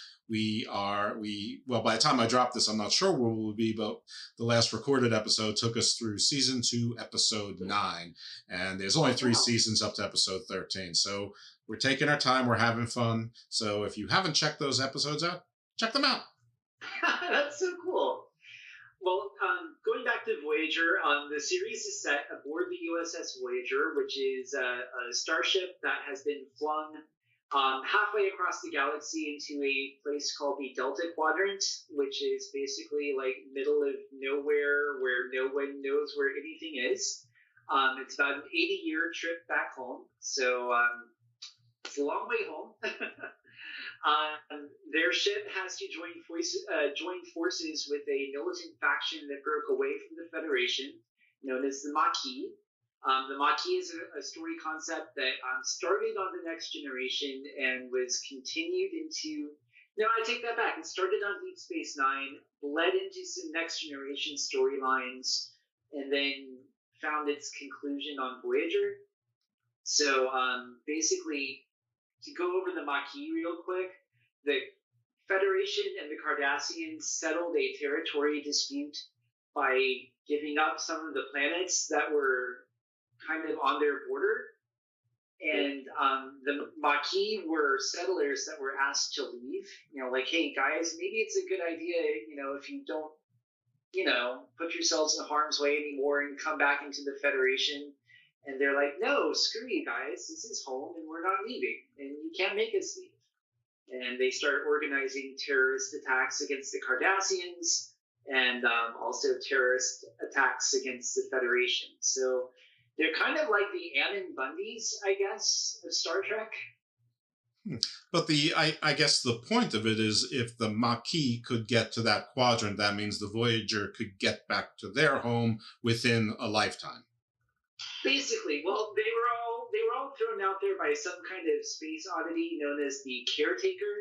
well, by the time I drop this, I'm not sure where we'll be, but the last recorded episode took us through season 2, episode 9. And there's only 3 seasons up to episode 13. So we're taking our time. We're having fun. So if you haven't checked those episodes out, check them out. That's so cool. Well, going back to Voyager, the series is set aboard the USS Voyager, which is a starship that has been flung halfway across the galaxy into a place called the Delta Quadrant, which is basically like middle of nowhere where no one knows where anything is. It's about an 80-year trip back home, so it's a long way home. Their ship has to join forces with a militant faction that broke away from the Federation, known as the Maquis. The Maquis is a story concept that started on The Next Generation and was continued into... No, I take that back. It started on Deep Space Nine, bled into some Next Generation storylines, and then found its conclusion on Voyager. So basically, to go over the Maquis real quick, the Federation and the Cardassians settled a territory dispute by giving up some of the planets that were kind of on their border. And the Maquis were settlers that were asked to leave. You know, like, hey, guys, maybe it's a good idea, if you don't, put yourselves in harm's way anymore and come back into the Federation. And they're like, no, screw you guys. This is home and we're not leaving. And you can't make us leave. And they start organizing terrorist attacks against the Cardassians and also terrorist attacks against the Federation. So they're kind of like the Ammon Bundys, I guess, of Star Trek. But I guess the point of it is if the Maquis could get to that quadrant, that means the Voyager could get back to their home within a lifetime. Basically, well, they were all thrown out there by some kind of space oddity known as the Caretaker.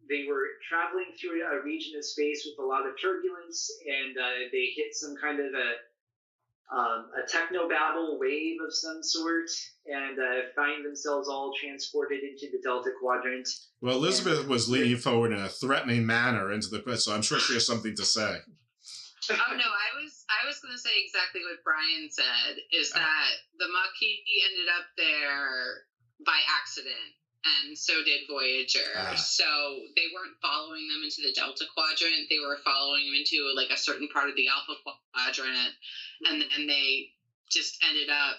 They were traveling through a region of space with a lot of turbulence, and they hit some kind of a technobabble wave of some sort, and find themselves all transported into the Delta Quadrant. Well, Elizabeth was leaning forward in a threatening manner into the question, so I'm sure she has something to say. Oh no, I was going to say exactly what Brian said, is that the Maquis ended up there by accident, and so did Voyager. So they weren't following them into the Delta Quadrant, they were following them into like a certain part of the Alpha Quadrant, and they just ended up,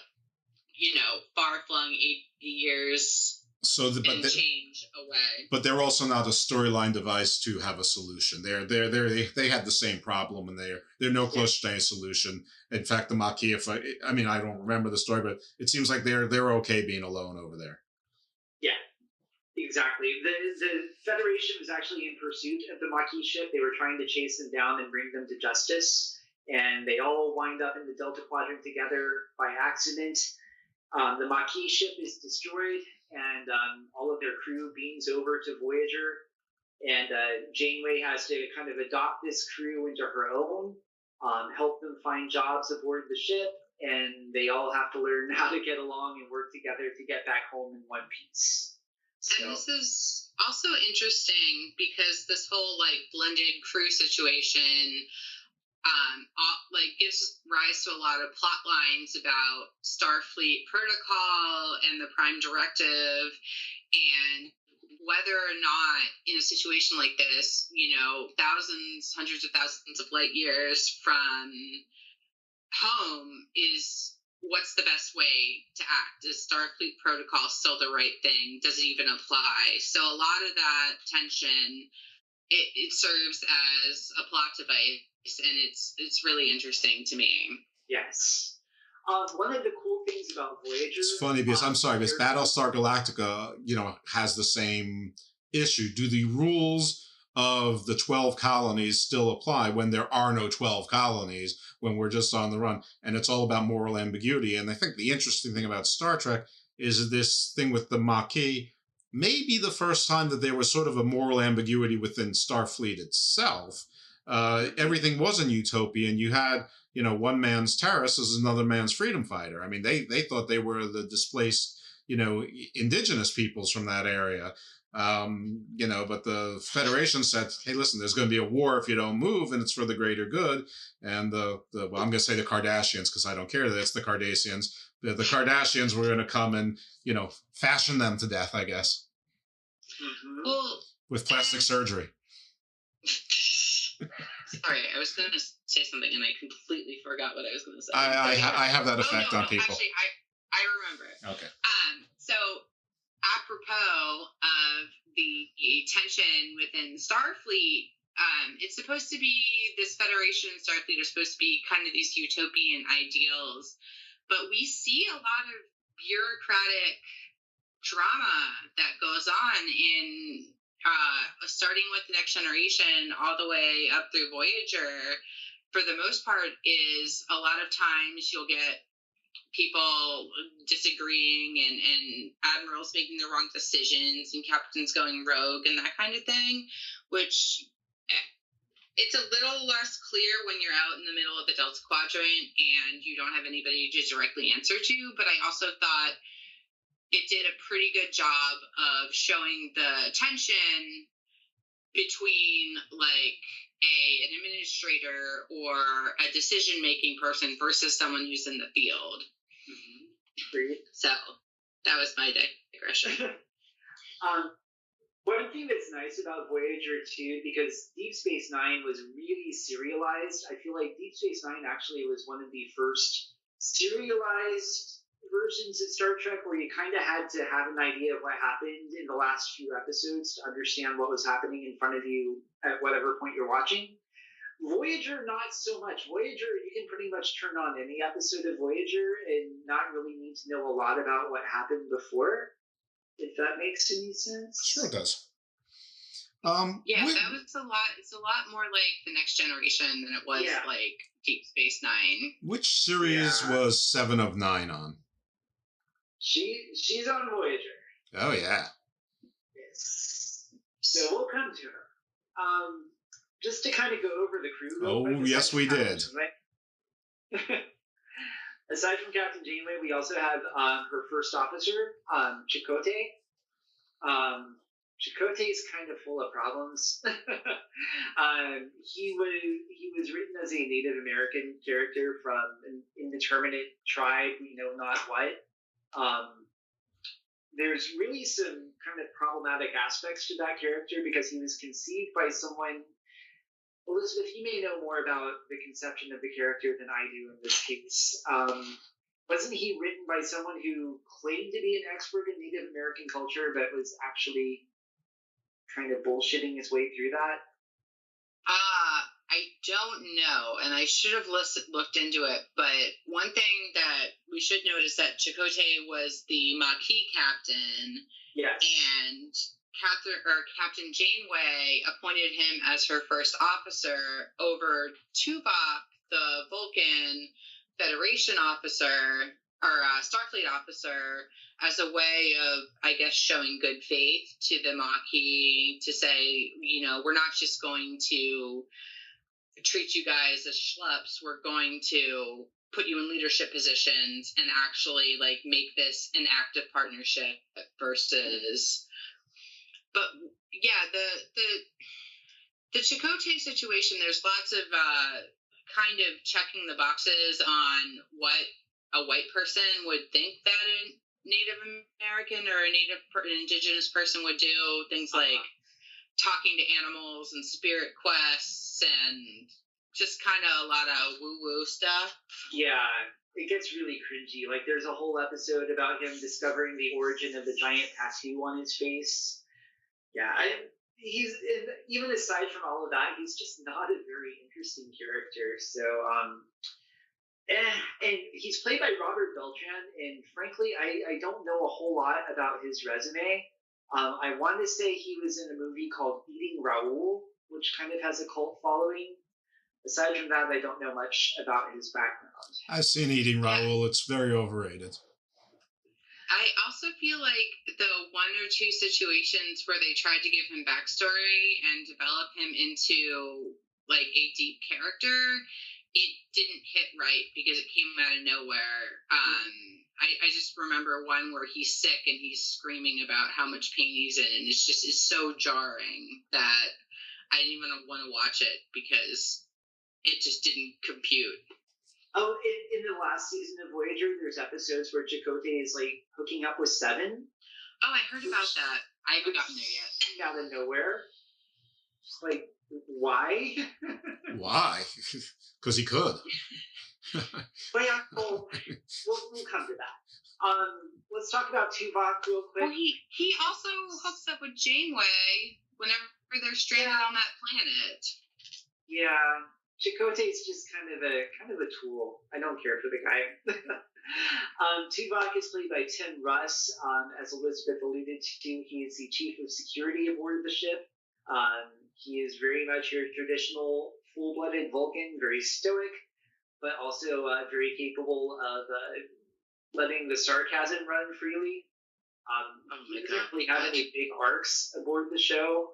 far-flung 80 years change away. But they're also not a storyline device to have a solution. They had the same problem, and they're no closer to any solution. In fact, the Maquis, I don't remember the story, but it seems like they're okay being alone over there. Yeah, exactly. The Federation was actually in pursuit of the Maquis ship. They were trying to chase them down and bring them to justice, and they all wind up in the Delta Quadrant together by accident. The Maquis ship is destroyed, and all of their crew beams over to Voyager, and Janeway has to kind of adopt this crew into her own, help them find jobs aboard the ship, and they all have to learn how to get along and work together to get back home in one piece. So. And this is also interesting because this whole blended crew situation gives rise to a lot of plot lines about Starfleet protocol and the Prime Directive, and whether or not in a situation like this, hundreds of thousands of light years from home is what's the best way to act. Is Starfleet protocol still the right thing? Does it even apply? So a lot of that tension, it serves as a plot device, and it's really interesting to me. Yes. One of the cool things about Voyager... It's funny because, I'm sorry, because Battlestar Galactica, has the same issue. Do the rules of the 12 colonies still apply when there are no 12 colonies, when we're just on the run? And it's all about moral ambiguity. And I think the interesting thing about Star Trek is this thing with the Maquis. maybe the first time that there was sort of a moral ambiguity within Starfleet itself. Everything wasn't utopian. You had, one man's terrorist is another man's freedom fighter. I mean, they thought they were the displaced, indigenous peoples from that area. But the Federation said, hey, listen, there's going to be a war if you don't move, and it's for the greater good. And well, I'm going to say the Kardashians, because I don't care that it's the Cardassians. The Kardashians were going to come and, fashion them to death, I guess. Well, with plastic surgery. Sorry, I was going to say something and I completely forgot what I was going to say. I have that effect on people. Actually, I remember it. Okay. So, apropos of the tension within Starfleet, it's supposed to be, this Federation and Starfleet are supposed to be kind of these utopian ideals, but we see a lot of bureaucratic drama that goes on in starting with the Next Generation all the way up through Voyager. For the most part, is a lot of times you'll get people disagreeing and admirals making the wrong decisions and captains going rogue and that kind of thing, which it's a little less clear when you're out in the middle of the Delta Quadrant and you don't have anybody to directly answer to. But I also thought it did a pretty good job of showing the tension between like an administrator or a decision-making person versus someone who's in the field. Great. So that was my digression. One thing that's nice about Voyager 2, because Deep Space Nine was really serialized, I feel like Deep Space Nine actually was one of the first serialized versions of Star Trek where you kind of had to have an idea of what happened in the last few episodes to understand what was happening in front of you at whatever point you're watching. Voyager, not so much. Voyager, you can pretty much turn on any episode of Voyager and not really need to know a lot about what happened before, if that makes any sense. Sure it does. That was a lot. It's a lot more like the Next Generation than it was like Deep Space Nine. Which series was 7 of 9 on? She's on Voyager. Oh yeah. Yes. So we'll come to her. Just to kind of go over the crew. Oh yes, we did. Aside from Captain Janeway, we also have her first officer, Chakotay. Chakotay's kind of full of problems. He was written as a Native American character from an indeterminate tribe, we know not what. There's really some kind of problematic aspects to that character because he was conceived by someone. Elizabeth, you may know more about the conception of the character than I do in this case. Wasn't he written by someone who claimed to be an expert in Native American culture, but was actually kind of bullshitting his way through that? I don't know, and I should have looked into it, but one thing that we should note is that Chakotay was the Maquis captain, yes, and Captain Janeway appointed him as her first officer over Tuvok, the Vulcan Federation officer, or Starfleet officer, as a way of, I guess, showing good faith to the Maquis to say, we're not just going to treat you guys as schleps, we're going to put you in leadership positions and actually like make this an active partnership versus. But yeah, the Chakotay situation, there's lots of kind of checking the boxes on what a white person would think that a Native American or an indigenous person would do. Things like talking to animals and spirit quests and just kind of a lot of woo-woo stuff. Yeah, it gets really cringy. Like, there's a whole episode about him discovering the origin of the giant tattoo on his face. Yeah, he's, even aside from all of that, he's just not a very interesting character. So, and he's played by Robert Beltran, and frankly, I don't know a whole lot about his resume. I want to say he was in a movie called Eating Raoul, which kind of has a cult following. Aside from that, I don't know much about his background. I've seen Eating Raoul. It's very overrated. I also feel like the one or two situations where they tried to give him backstory and develop him into like a deep character, it didn't hit right because it came out of nowhere. I just remember one where he's sick and he's screaming about how much pain he's in, and it's so jarring that I didn't even want to watch it because it just didn't compute. Oh, in the last season of Voyager, there's episodes where Chakotay is like hooking up with Seven. Oh, I heard about that. I haven't gotten there yet. Out of nowhere. Like, why? Why? Because he could. But yeah, we'll come to that. Let's talk about Tuvok real quick. Well, he also hooks up with Janeway whenever they're stranded on that planet. Yeah, Chakotay's just kind of a tool. I don't care for the guy. Tuvok is played by Tim Russ. As Elizabeth alluded to, he is the chief of security aboard the ship. He is very much your traditional full-blooded Vulcan, very stoic, but also very capable of letting the sarcasm run freely. He doesn't really have any big arcs aboard the show.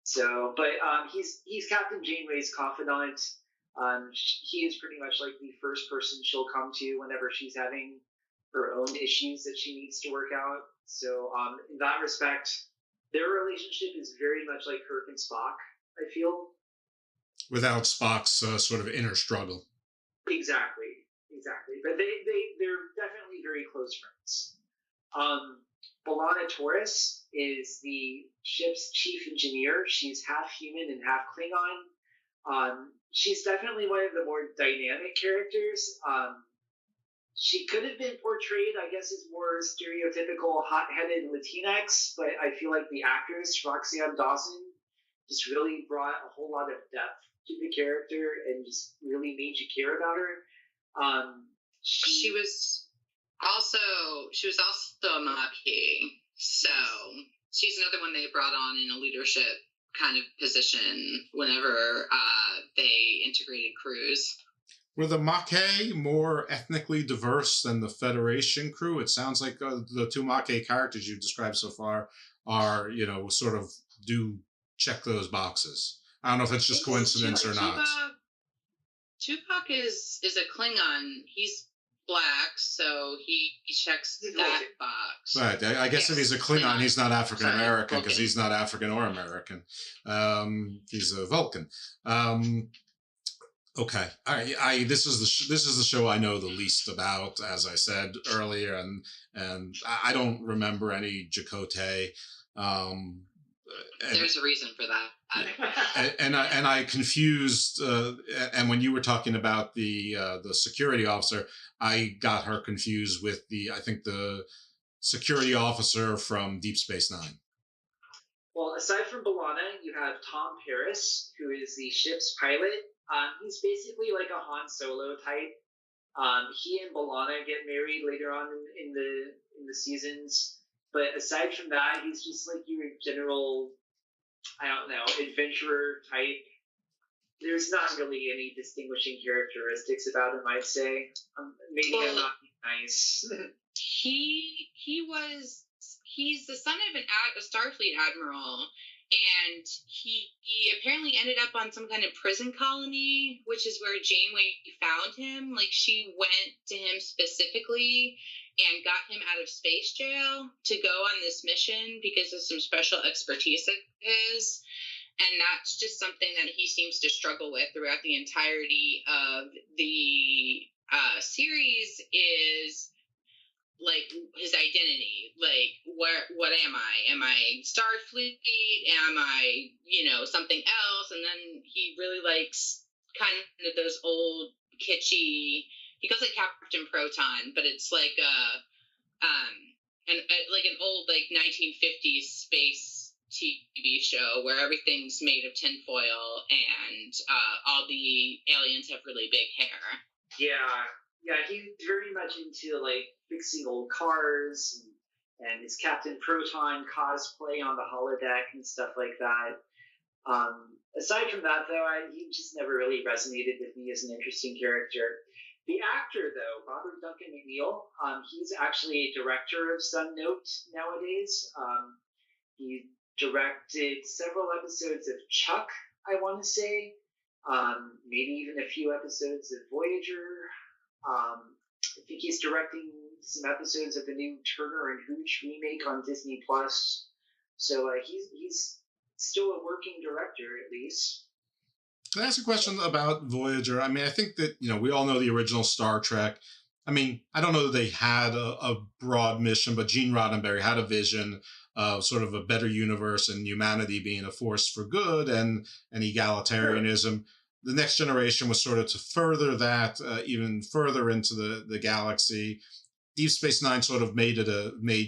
So, but he's Captain Janeway's confidant. He is pretty much like the first person she'll come to whenever she's having her own issues that she needs to work out. So, in that respect, their relationship is very much like Kirk and Spock, I feel. Without Spock's sort of inner struggle. Exactly. But they're definitely very close friends. B'Elanna Torres is the ship's chief engineer. She's half human and half Klingon. She's definitely one of the more dynamic characters. She could have been portrayed, I guess, as more stereotypical hot-headed Latinx, but I feel like the actress, Roxanne Dawson, just really brought a whole lot of depth to the character and just really made you care about her. She was also a Maquis, so she's another one they brought on in a leadership kind of position whenever they integrated crews. Were the Maquis more ethnically diverse than the Federation crew? It sounds like the two Maquis characters you've described so far are, sort of do check those boxes. I don't know if it's just coincidence or not. Tuvok is a Klingon. He's black, so he checks that box. Right. I guess if he's a Klingon, he's not African American because he's not African or American. He's a Vulcan. Okay. This is the show I know the least about, as I said earlier, and I don't remember any Chakotay. There's a reason for that. and I confused. And when you were talking about the security officer, I got her confused with the security officer from Deep Space Nine. Well, aside from B'Elanna, you have Tom Paris, who is the ship's pilot. He's basically like a Han Solo type. He and B'Elanna get married later on in the seasons. But aside from that, he's just like your general, adventurer type. There's not really any distinguishing characteristics about him, I'd say. Maybe I'm not nice. He's the son of a Starfleet admiral, and he apparently ended up on some kind of prison colony, which is where Janeway found him. Like, she went to him specifically and got him out of space jail to go on this mission because of some special expertise of his. And that's just something that he seems to struggle with throughout the entirety of the series, is like his identity. Like, what am I? Am I Starfleet? Am I, something else? And then he really likes kind of those old kitschy, he calls it Captain Proton, but it's like an old 1950s space TV show where everything's made of tinfoil and all the aliens have really big hair. Yeah, he's very much into fixing old cars and his Captain Proton cosplay on the holodeck and stuff like that. Aside from that, though, he just never really resonated with me as an interesting character. The actor, though, Robert Duncan McNeil, he's actually a director of some note nowadays. He directed several episodes of Chuck, I want to say, maybe even a few episodes of Voyager. I think he's directing some episodes of the new Turner and Hooch remake on Disney Plus. So he's still a working director, at least. Can I ask a question about Voyager? I mean, I think that, we all know the original Star Trek. I mean, I don't know that they had a broad mission, but Gene Roddenberry had a vision of sort of a better universe and humanity being a force for good and egalitarianism. Sure. The Next Generation was sort of to further that even further into the galaxy. Deep Space Nine sort of made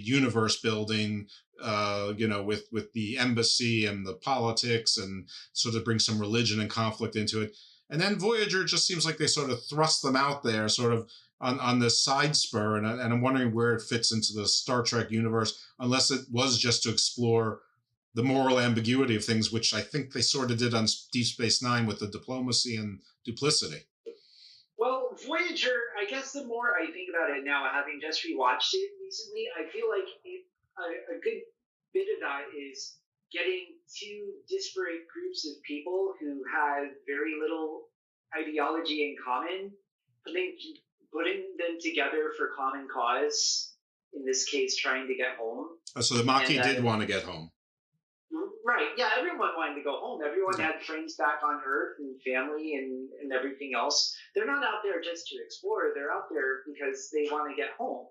universe building, with the embassy and the politics, and sort of bring some religion and conflict into it. And then Voyager just seems like they sort of thrust them out there, sort of on this side spur. And I'm wondering where it fits into the Star Trek universe, unless it was just to explore the moral ambiguity of things, which I think they sort of did on Deep Space Nine with the diplomacy and duplicity. Well, Voyager, I guess the more I think about it now, having just rewatched it recently, I feel like a good bit of that is getting two disparate groups of people who had very little ideology in common, putting them together for common cause, in this case, trying to get home. So the Maquis did want to get home. Right, yeah, everyone wanted to go home. Everyone had friends back on Earth and family and everything else. They're not out there just to explore. They're out there because they want to get home.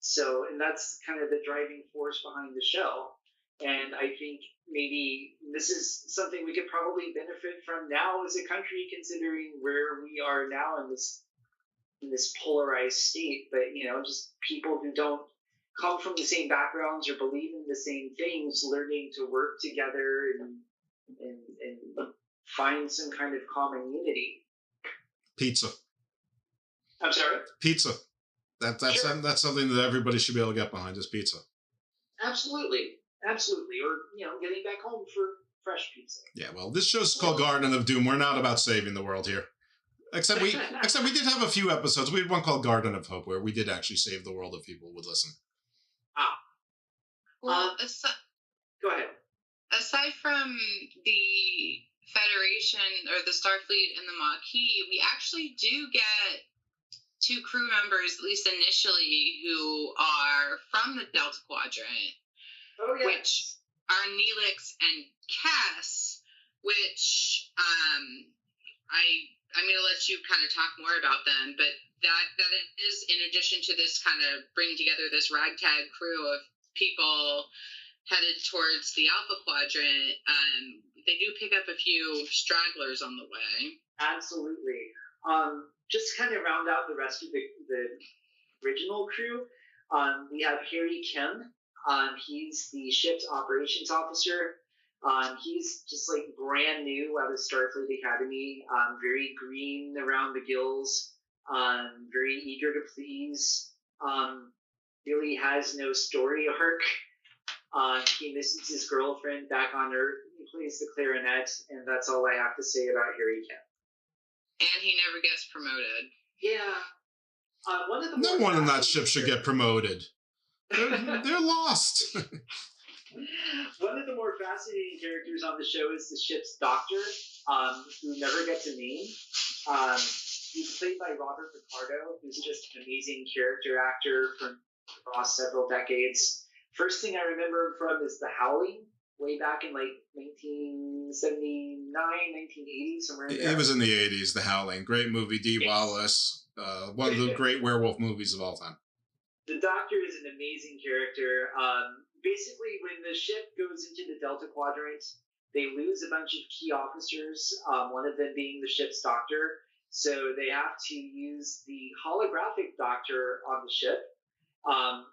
So, and that's kind of the driving force behind the show. And I think maybe this is something we could probably benefit from now as a country, considering where we are now in this polarized state. But, just people who don't come from the same backgrounds or believe in the same things, learning to work together and find some kind of common unity. Pizza. I'm sorry? Pizza. That's sure. That's something that everybody should be able to get behind, is pizza. Absolutely. Or, getting back home for fresh pizza. Yeah, well, this show's called Garden of Doom. We're not about saving the world here. Except we did have a few episodes. We had one called Garden of Hope where we did actually save the world if people would listen. Well, go ahead. Aside from the Federation or the Starfleet and the Maquis, we actually do get two crew members, at least initially, who are from the Delta Quadrant, which are Neelix and Cass, which I'm going to let you kind of talk more about them, but that is in addition to this kind of bringing together this ragtag crew of people headed towards the Alpha Quadrant. They do pick up a few stragglers on the way. Absolutely. Just kind of round out the rest of the original crew. We have Harry Kim. He's the ship's operations officer. He's just like brand new out of Starfleet Academy, very green around the gills, very eager to please, really has no story arc. He misses his girlfriend back on Earth. He plays the clarinet, and that's all I have to say about Harry Kim. And he never gets promoted. Yeah. No one on that ship should get promoted. They're lost. One of the more fascinating characters on the show is the ship's doctor, who never gets a name. He's played by Robert Picardo, who's just an amazing character actor from across several decades. First thing I remember him from is The Howling, way back in like 1979, 1980, somewhere in there. It was in the 80s, The Howling. Great movie, Dee Wallace. One of the great werewolf movies of all time. The Doctor is an amazing character. Basically, when the ship goes into the Delta Quadrant, they lose a bunch of key officers, one of them being the ship's doctor. So they have to use the holographic doctor on the ship.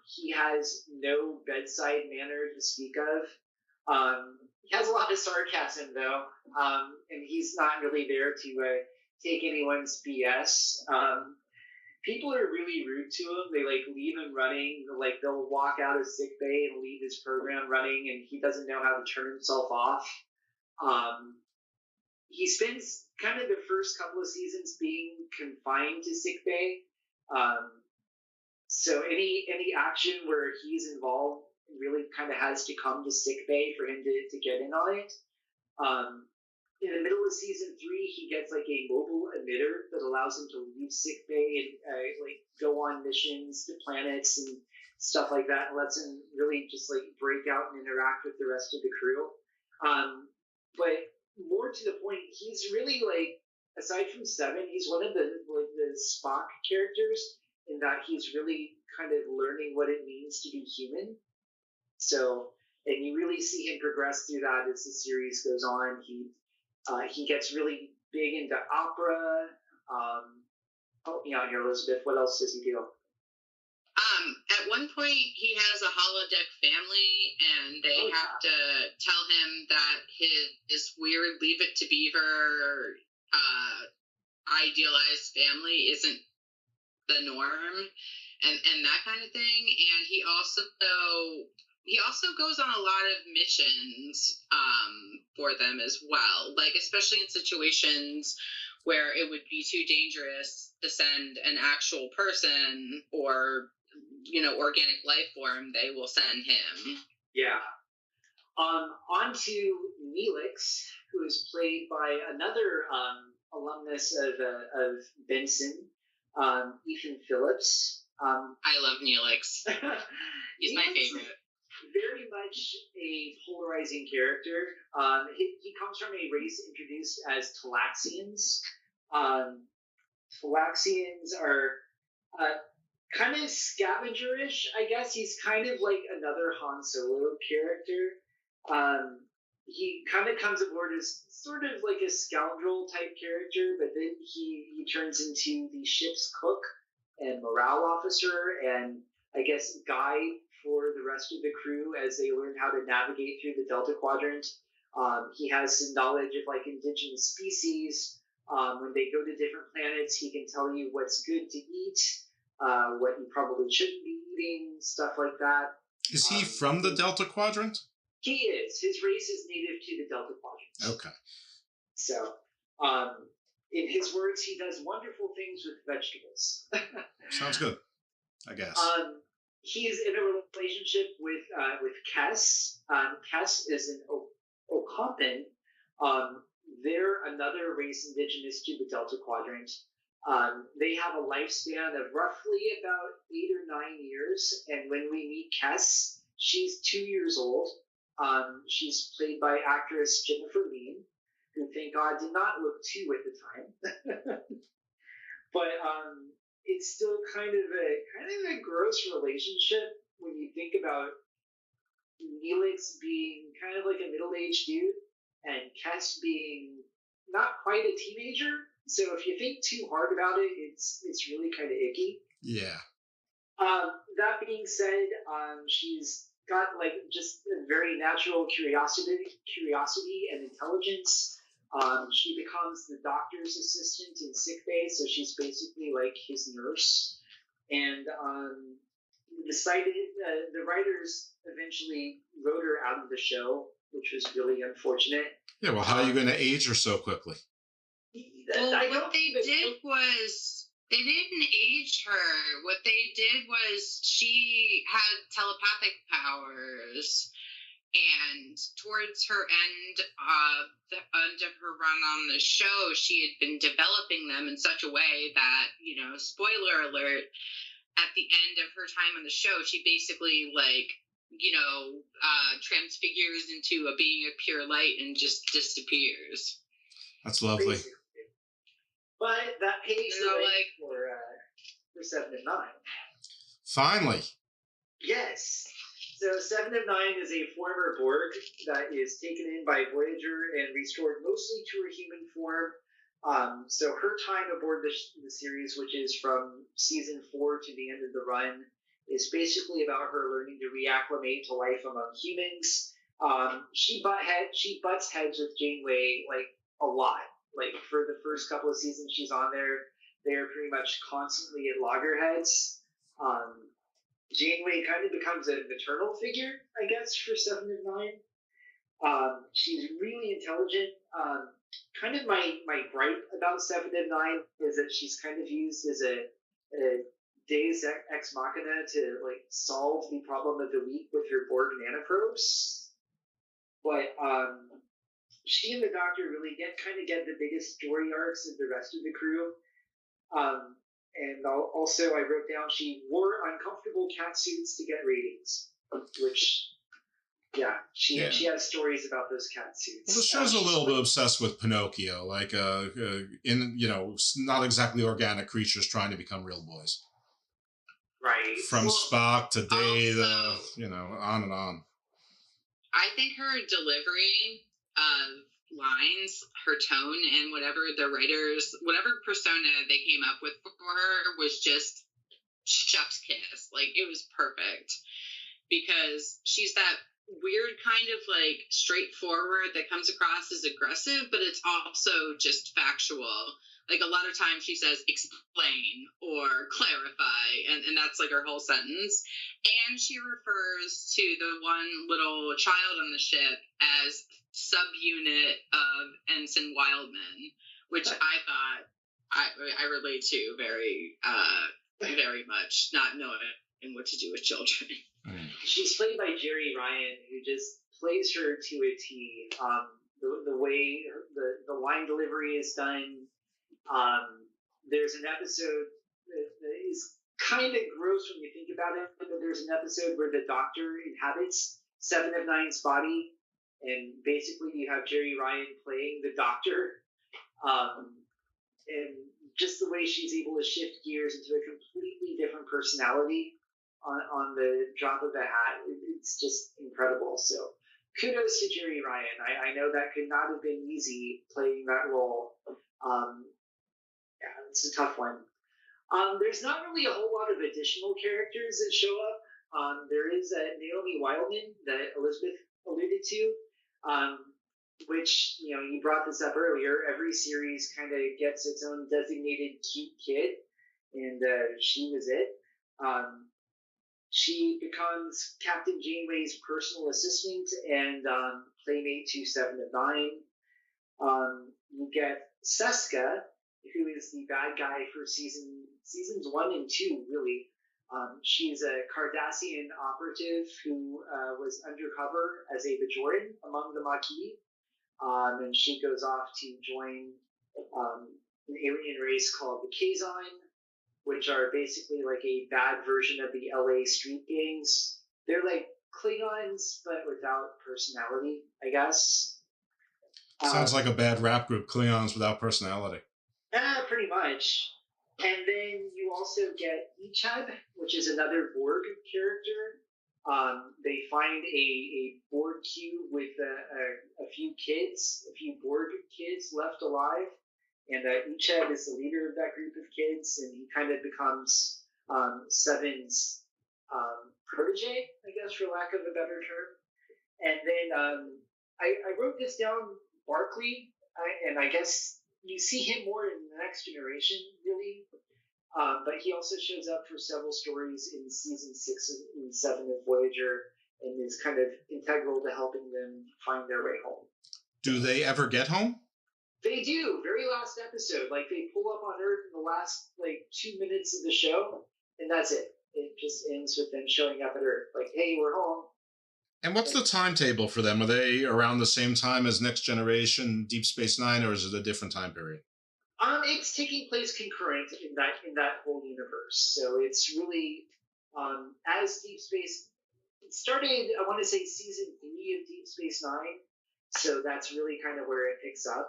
He has no bedside manner to speak of. He has a lot of sarcasm, though, and he's not really there to take anyone's BS. People are really rude to him. They leave him running. They'll walk out of sick bay and leave his program running, and he doesn't know how to turn himself off. he spends kind of the first couple of seasons being confined to sickbay. So any action where he's involved really kind of has to come to sickbay for him to get in on it. In the middle of season 3, he gets like a mobile emitter that allows him to leave sickbay and like go on missions to planets and stuff like that, and lets him really just like break out and interact with the rest of the crew. But more to the point, he's really like, aside from Seven, he's one of the Spock characters in that he's really kind of learning what it means to be human. So, and you really see him progress through that as the series goes on. He gets really big into opera. Help me out here, Elizabeth. What else does he do? At one point, he has a holodeck family, and they have to tell him that his weird Leave It to Beaver idealized family isn't the norm, and that kind of thing. And he also goes on a lot of missions for them as well, like especially in situations where it would be too dangerous to send an actual person or organic life form. They will send him. Yeah. On to Neelix, who is played by another alumnus of Benson, Ethan Phillips. I love Neelix. He's my favorite. Very much a polarizing character. He comes from a race introduced as Talaxians. Talaxians are kind of scavengerish, I guess. He's kind of like another Han Solo character. He kind of comes aboard as sort of like a scoundrel type character, but then he turns into the ship's cook and morale officer and, I guess, guide for the rest of the crew as they learn how to navigate through the Delta Quadrant. He has some knowledge of like indigenous species. When they go to different planets, he can tell you what's good to eat, what you probably shouldn't be eating, stuff like that. Is he from the Delta Quadrant? He is. His race is native to the Delta Quadrant. Okay. So, in his words, he does wonderful things with vegetables. Sounds good, I guess. He is in a relationship with Kes. Kes is an Okampan. They're another race indigenous to the Delta Quadrant. They have a lifespan of roughly about 8 or 9 years, and when we meet Kes, she's 2 years old. She's played by actress Jennifer Lean, who, thank God, did not look 2 at the time. But it's still kind of a gross relationship when you think about Neelix being kind of like a middle-aged dude and Kes being not quite a teenager. So if you think too hard about it, it's really kind of icky. Yeah. That being said, she's got like just a very natural curiosity and intelligence. She becomes the doctor's assistant in sickbay, so she's basically like his nurse. And the writers eventually wrote her out of the show, which was really unfortunate. Yeah, well, how are you going to age her so quickly? Well, what they did was they didn't age her. What they did was she had telepathic powers, and towards her end of her run on the show, she had been developing them in such a way that, spoiler alert, at the end of her time on the show, she basically transfigures into a being of pure light and just disappears. That's lovely. Basically. But that paves the way for 7 of 9. Finally. Yes. So 7 of 9 is a former Borg that is taken in by Voyager and restored mostly to her human form. So her time aboard the series, which is from season 4 to the end of the run, is basically about her learning to reacclimate to life among humans. She butts heads with Janeway a lot. For the first couple of seasons she's on there, they're pretty much constantly at loggerheads. Janeway kind of becomes a maternal figure, I guess, for 7 of 9. She's really intelligent. kind of my gripe about Seven of Nine is that she's kind of used as a Deus ex machina to like solve the problem of the week with her Borg nanoprobes. But she and the Doctor really get the biggest story arcs of the rest of the crew. And also, I wrote down she wore uncomfortable cat suits to get ratings, which, she has stories about those cat suits. Well, the show's a little bit obsessed with Pinocchio, like not exactly organic creatures trying to become real boys. Right. From Spock to Data, on and on. I think her delivery of lines, her tone, and whatever persona they came up with for her was just chef's kiss. Like, it was perfect. Because she's that weird kind of like straightforward that comes across as aggressive, but it's also just factual. Like, a lot of times she says explain or clarify, and that's like her whole sentence. And she refers to the one little child on the ship as subunit of Ensign Wildman, which I thought I relate to very, very much, not knowing what to do with children. She's played by Jerry Ryan, who just plays her to a T. The way the line delivery is done. There's an episode that is kind of gross when you think about it, but there's an episode where the Doctor inhabits Seven of Nine's body, and basically you have Jerry Ryan playing the Doctor, and just the way she's able to shift gears into a completely different personality on the drop of a hat, it's just incredible. So kudos to Jerry Ryan. I know that could not have been easy playing that role. It's a tough one. There's not really a whole lot of additional characters that show up. There is Naomi Wildman that Elizabeth alluded to, which, you brought this up earlier. Every series kind of gets its own designated cute kid, and she was it. She becomes Captain Janeway's personal assistant and playmate to Seven of Nine. You get Seska, who is the bad guy for seasons 1 and 2, really. She's a Cardassian operative who was undercover as a Bajoran among the Maquis, and she goes off to join an alien race called the Kazon, which are basically like a bad version of the LA street gangs. They're like Klingons, but without personality, I guess. Sounds like a bad rap group, Klingons without personality. Pretty much. And then you also get Ichab, which is another Borg character. They find a Borg cube with a few Borg kids left alive. And Ichab is the leader of that group of kids, and he kind of becomes Seven's protege, I guess, for lack of a better term. And then I wrote this down, Barclay, and I guess you see him more in The Next Generation, really. But he also shows up for several stories in season 6 and 7 of Voyager, and is kind of integral to helping them find their way home. Do they ever get home? They do. Very last episode. Like, they pull up on Earth in the last, 2 minutes of the show, and that's it. It just ends with them showing up at Earth. Like, hey, we're home. And what's the timetable for them? Are they around the same time as Next Generation, Deep Space Nine, or is it a different time period? It's taking place concurrent in that whole universe. So it's really as Deep Space started. I want to say season 3 of Deep Space Nine. So that's really kind of where it picks up.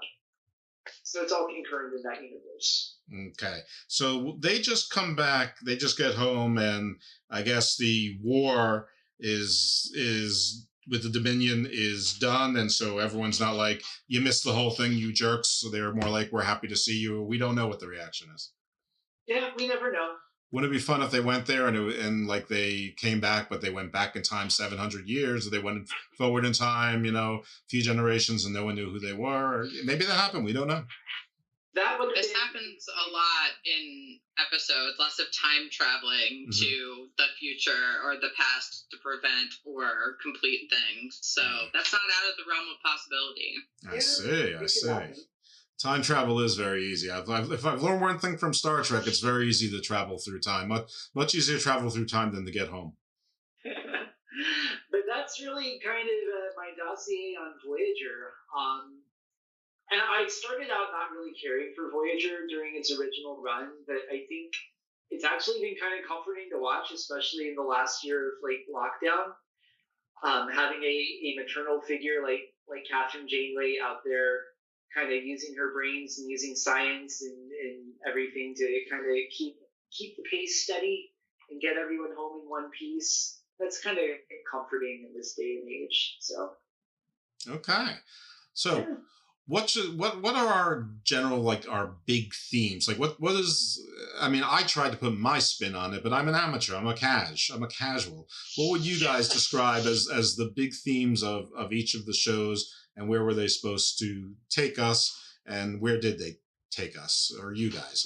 So it's all concurrent in that universe. Okay. So they just come back, they just get home, and I guess the war is with the Dominion is done, and so everyone's not like, you missed the whole thing, you jerks. So they're more like, we're happy to see you. We don't know what the reaction is. Yeah, we never know. Wouldn't it be fun if they went there and like they came back, but they went back in time 700 years, or they went forward in time, a few generations, and no one knew who they were? Or maybe that happened. We don't know. This happens a lot in episodes, lots of time traveling to the future or the past to prevent or complete things. So that's not out of the realm of possibility. I see. Time travel is very easy. If I've learned one thing from Star Trek, it's very easy to travel through time. Much easier to travel through time than to get home. But that's really kind of my dossier on Voyager. And I started out not really caring for Voyager during its original run, but I think it's actually been kind of comforting to watch, especially in the last year of lockdown. Having a maternal figure like Catherine Janeway out there, kind of using her brains and using science and everything to kind of keep the pace steady and get everyone home in one piece. That's kind of comforting in this day and age. So, okay, so. Yeah. What are our general, our big themes? What is, I mean, I tried to put my spin on it, but I'm an amateur. I'm a casual. What would you guys describe as the big themes of each of the shows, and where were they supposed to take us, and where did they take us, or you guys?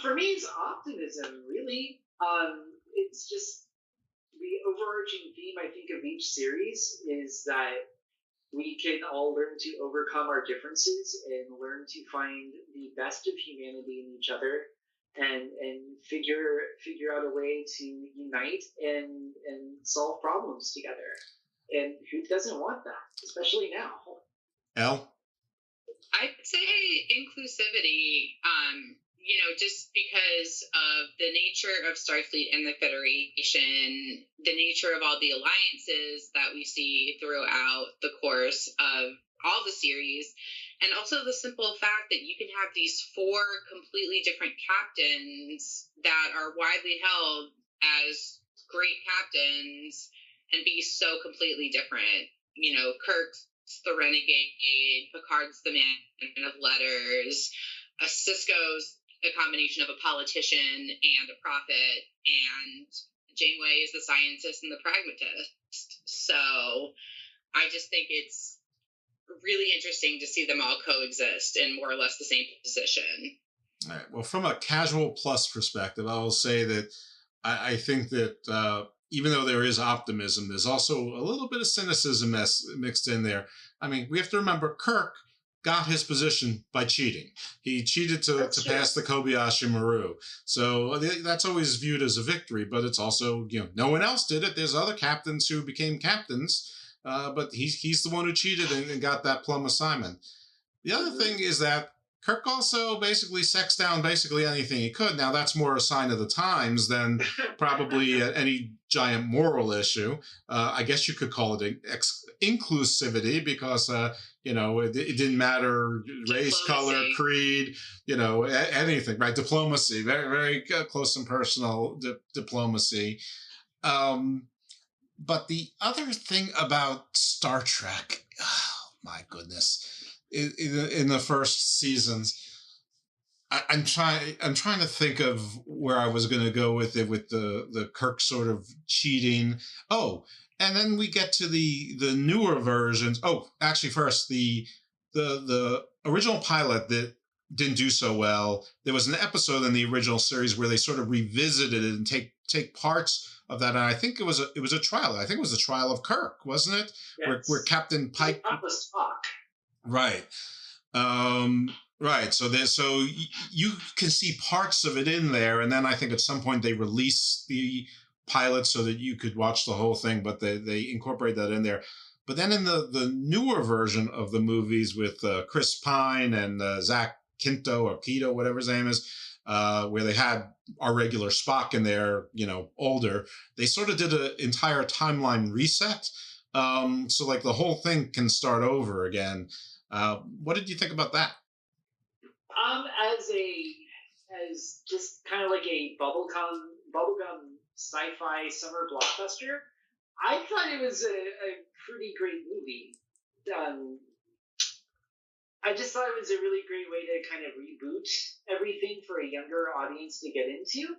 For me, it's optimism, really. It's just the overarching theme, I think, of each series is that we can all learn to overcome our differences and learn to find the best of humanity in each other and figure out a way to unite and solve problems together. And who doesn't want that, especially now? Elle? I'd say inclusivity, just because of the nature of Starfleet and the Federation, the nature of all the alliances that we see throughout the course of all the series, and also the simple fact that you can have these 4 completely different captains that are widely held as great captains and be so completely different. Kirk's the renegade, Picard's the man of letters, Sisko's a combination of a politician and a prophet, and Janeway is the scientist and the pragmatist. So I just think it's really interesting to see them all coexist in more or less the same position. All right. Well, from a casual plus perspective, I will say that I think that even though there is optimism, there's also a little bit of cynicism mixed in there. I mean, we have to remember Kirk got his position by cheating. He cheated to pass the Kobayashi Maru. So that's always viewed as a victory, but it's also, no one else did it. There's other captains who became captains, but he's the one who cheated and got that plum assignment. The other thing is that Kirk also basically sexed down basically anything he could. Now, that's more a sign of the times than probably any giant moral issue. I guess you could call it inclusivity because, it didn't matter race, color, creed, anything, right? Diplomacy, very, very close and personal diplomacy. But the other thing about Star Trek, oh, my goodness, in the first seasons, I'm trying to think of where I was going to go with it, with the Kirk sort of cheating. Oh, and then we get to the newer versions. Oh, actually, first the original pilot that didn't do so well. There was an episode in the original series where they sort of revisited it and take parts of that, and I think it was a trial. I think it was the trial of Kirk, wasn't it? Yes. Where Captain Pike. Right. Right. So you can see parts of it in there, and then I think at some point they release the pilot so that you could watch the whole thing, but they incorporate that in there. But then in the newer version of the movies with Chris Pine and Zach Quinto or Quito, whatever his name is, where they had our regular Spock in there, older, they sort of did an entire timeline reset. So the whole thing can start over again. What did you think about that? As just kind of like a bubblegum sci-fi summer blockbuster, I thought it was a pretty great movie. I just thought it was a really great way to kind of reboot everything for a younger audience to get into.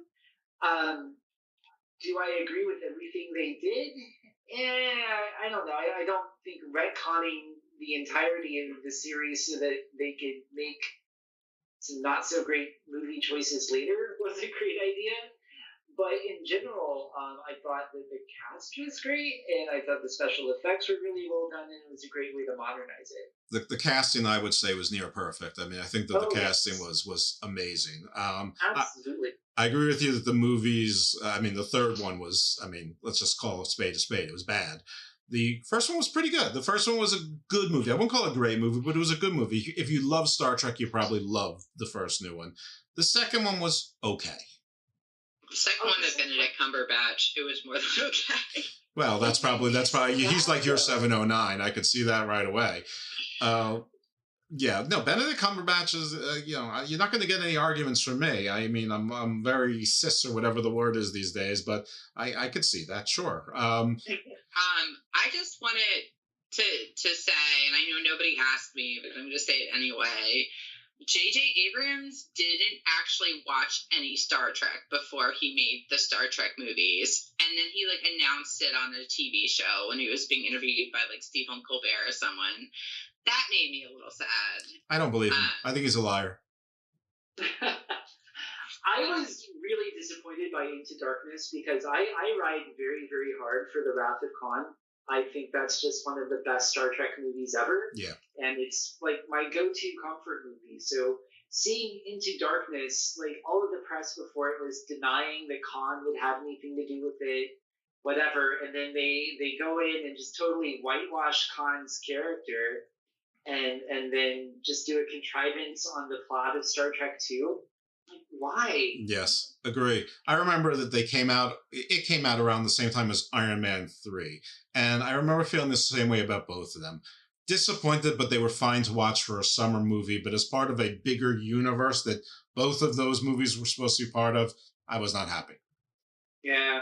Do I agree with everything they did? I don't know. I don't think retconning the entirety of the series so that they could make some not so great movie choices later was a great idea. but in general, I thought that the cast was great, and I thought the special effects were really well done, and it was a great way to modernize it. The casting, I would say, was near perfect. I mean, I think that the casting was amazing. Absolutely. I agree with you that the movies, I mean, the third one was, I mean, let's just call a spade a spade. It was bad. The first one was pretty good. The first one was a good movie. I wouldn't call it a great movie, but it was a good movie. If you love Star Trek, you probably love the first new one. The second one was okay. The second one with Benedict Cumberbatch, it was more than okay. Well, that's probably he's like your 709. I could see that right away. Yeah, no, Benedict Cumberbatch is, you're not going to get any arguments from me. I mean, I'm very cis or whatever the word is these days, but I could see that, sure. I just wanted to say, and I know nobody asked me, but I'm going to say it anyway. J.J. Abrams didn't actually watch any Star Trek before he made the Star Trek movies. And then he, announced it on a TV show when he was being interviewed by, Stephen Colbert or someone. That made me a little sad. I don't believe him. I think he's a liar. I was really disappointed by Into Darkness because I ride very, very hard for The Wrath of Khan. I think that's just one of the best Star Trek movies ever. Yeah. And it's my go-to comfort movie. So seeing Into Darkness, all of the press before it was denying that Khan would have anything to do with it, whatever. And then they go in and just totally whitewash Khan's character and then just do a contrivance on the plot of Star Trek 2. Why? Yes, agree. I remember that it came out around the same time as Iron Man 3. And I remember feeling the same way about both of them. Disappointed, but they were fine to watch for a summer movie. But as part of a bigger universe that both of those movies were supposed to be part of, I was not happy. Yeah.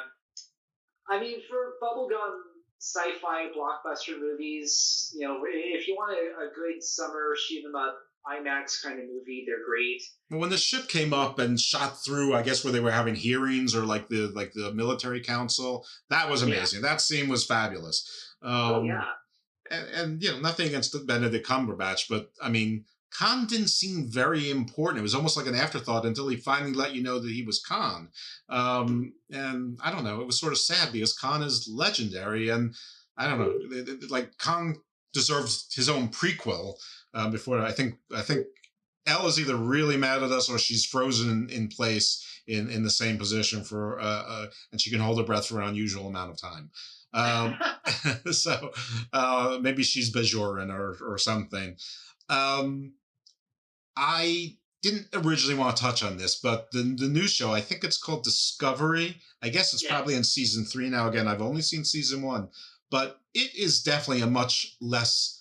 I mean, for bubblegum sci-fi blockbuster movies, if you want a good summer shoot 'em up IMAX kind of movie, they're great. When the ship came up and shot through, I guess where they were having hearings or the military council, that was amazing. Yeah. That scene was fabulous. And nothing against Benedict Cumberbatch, but I mean, Khan didn't seem very important. It was almost like an afterthought until he finally let you know that he was Khan. And I don't know, it was sort of sad because Khan is legendary, and I don't know, Khan deserves his own prequel. Before I think Elle is either really mad at us or she's frozen in place in the same position for and she can hold her breath for an unusual amount of time. So maybe she's Bajoran or something. I didn't originally want to touch on this, but the new show, I think it's called Discovery. I guess it's probably in season 3 now. Again, I've only seen season 1, but it is definitely a much less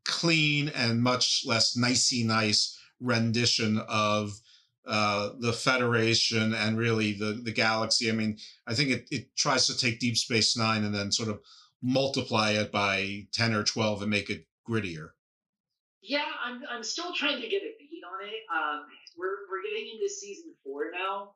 clean and much less nicey-nice rendition of the Federation and really the galaxy. I mean, I think it tries to take Deep Space Nine and then sort of multiply it by 10 or 12 and make it grittier. Yeah, I'm still trying to get a beat on it. We're getting into season 4 now.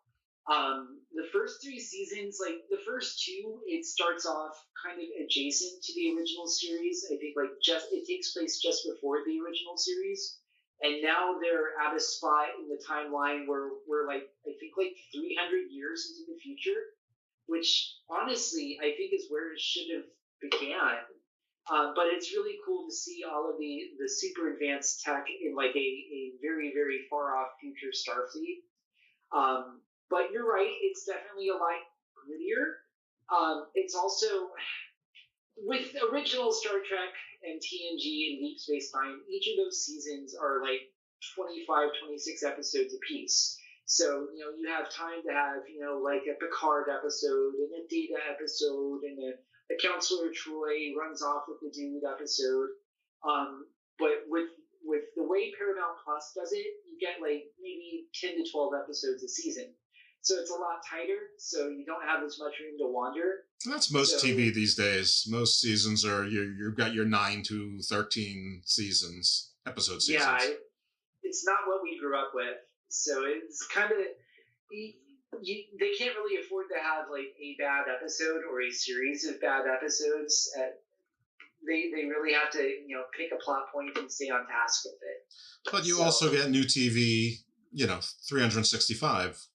The first 3 seasons, the first 2, it starts off kind of adjacent to the original series. I think it takes place just before the original series, and now they're at a spot in the timeline where we're I think 300 years into the future, which honestly I think is where it should have began. But it's really cool to see all of the super advanced tech in a very, very far off future Starfleet. But you're right, it's definitely a lot grittier. It's also, with original Star Trek and TNG and Deep Space Nine, each of those seasons are 25, 26 episodes apiece. So, you have time to have, a Picard episode and a Data episode and a Counselor Troy runs off with the dude episode. But with the way Paramount Plus does it, you get maybe 10 to 12 episodes a season. So it's a lot tighter, so you don't have as much room to wander. That's most TV these days. Most seasons are, you've got your 9 to 13 episode seasons. Yeah, it's not what we grew up with. So it's kind of, they can't really afford to have a bad episode or a series of bad episodes. They really have to, pick a plot point and stay on task with it. But you also get new TV, 365.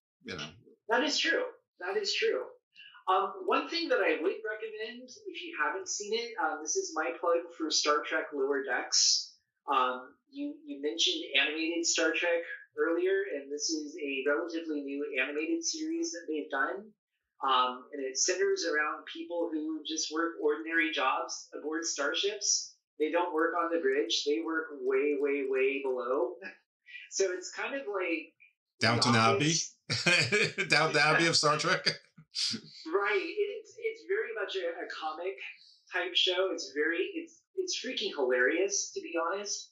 That is true. That is true. One thing that I would recommend, if you haven't seen it, this is my plug for Star Trek Lower Decks. You mentioned animated Star Trek earlier, and this is a relatively new animated series that they've done. And it centers around people who just work ordinary jobs aboard starships. They don't work on the bridge. They work way, way, way below. So it's kind of like Downton Abbey? Downton Abbey of Star Trek? Right. It's very much a comic type show. It's freaking hilarious, to be honest.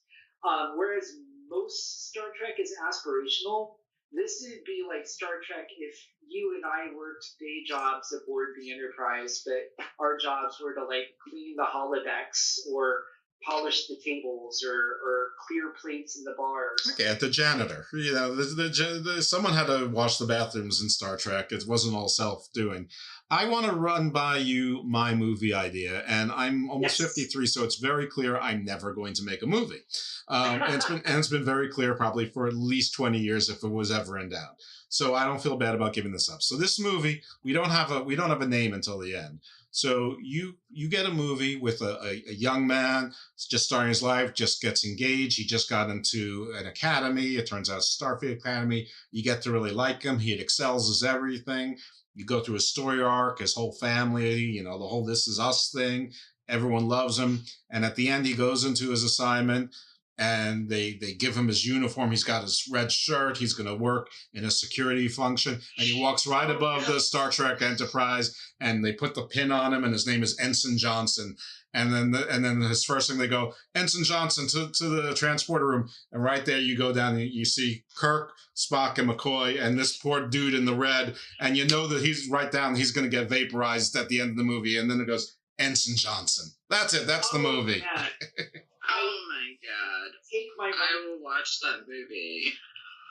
Whereas most Star Trek is aspirational, this would be like Star Trek if you and I worked day jobs aboard the Enterprise, but our jobs were to like clean the holodecks or polish the tables or clear plates in the bars. Okay, the janitor. You know, someone had to wash the bathrooms in Star Trek. It wasn't all self-doing. I want to run by you my movie idea, and I'm almost 53, so it's very clear I'm never going to make a movie. And it's been very clear probably for at least 20 years if it was ever in doubt. So I don't feel bad about giving this up. So this movie, we don't have a name until the end. So you get a movie with a young man just starting his life, just gets engaged. He just got into an academy. It turns out it's Starfleet Academy. You get to really like him. He excels as everything. You go through his story arc, his whole family, you know, the whole This Is Us thing. Everyone loves him. And at the end, he goes into his assignment and they give him his uniform. He's got his red shirt. He's going to work in a security function. And he walks right above the Star Trek Enterprise, and they put the pin on him, and his name is Ensign Johnson. And then his first thing they go, Ensign Johnson to the transporter room. And right there you go down and you see Kirk, Spock, and McCoy, and this poor dude in the red. And you know that he's right down, he's going to get vaporized at the end of the movie. And then it goes, Ensign Johnson. That's it. That's the movie. Oh my god. I will watch that movie.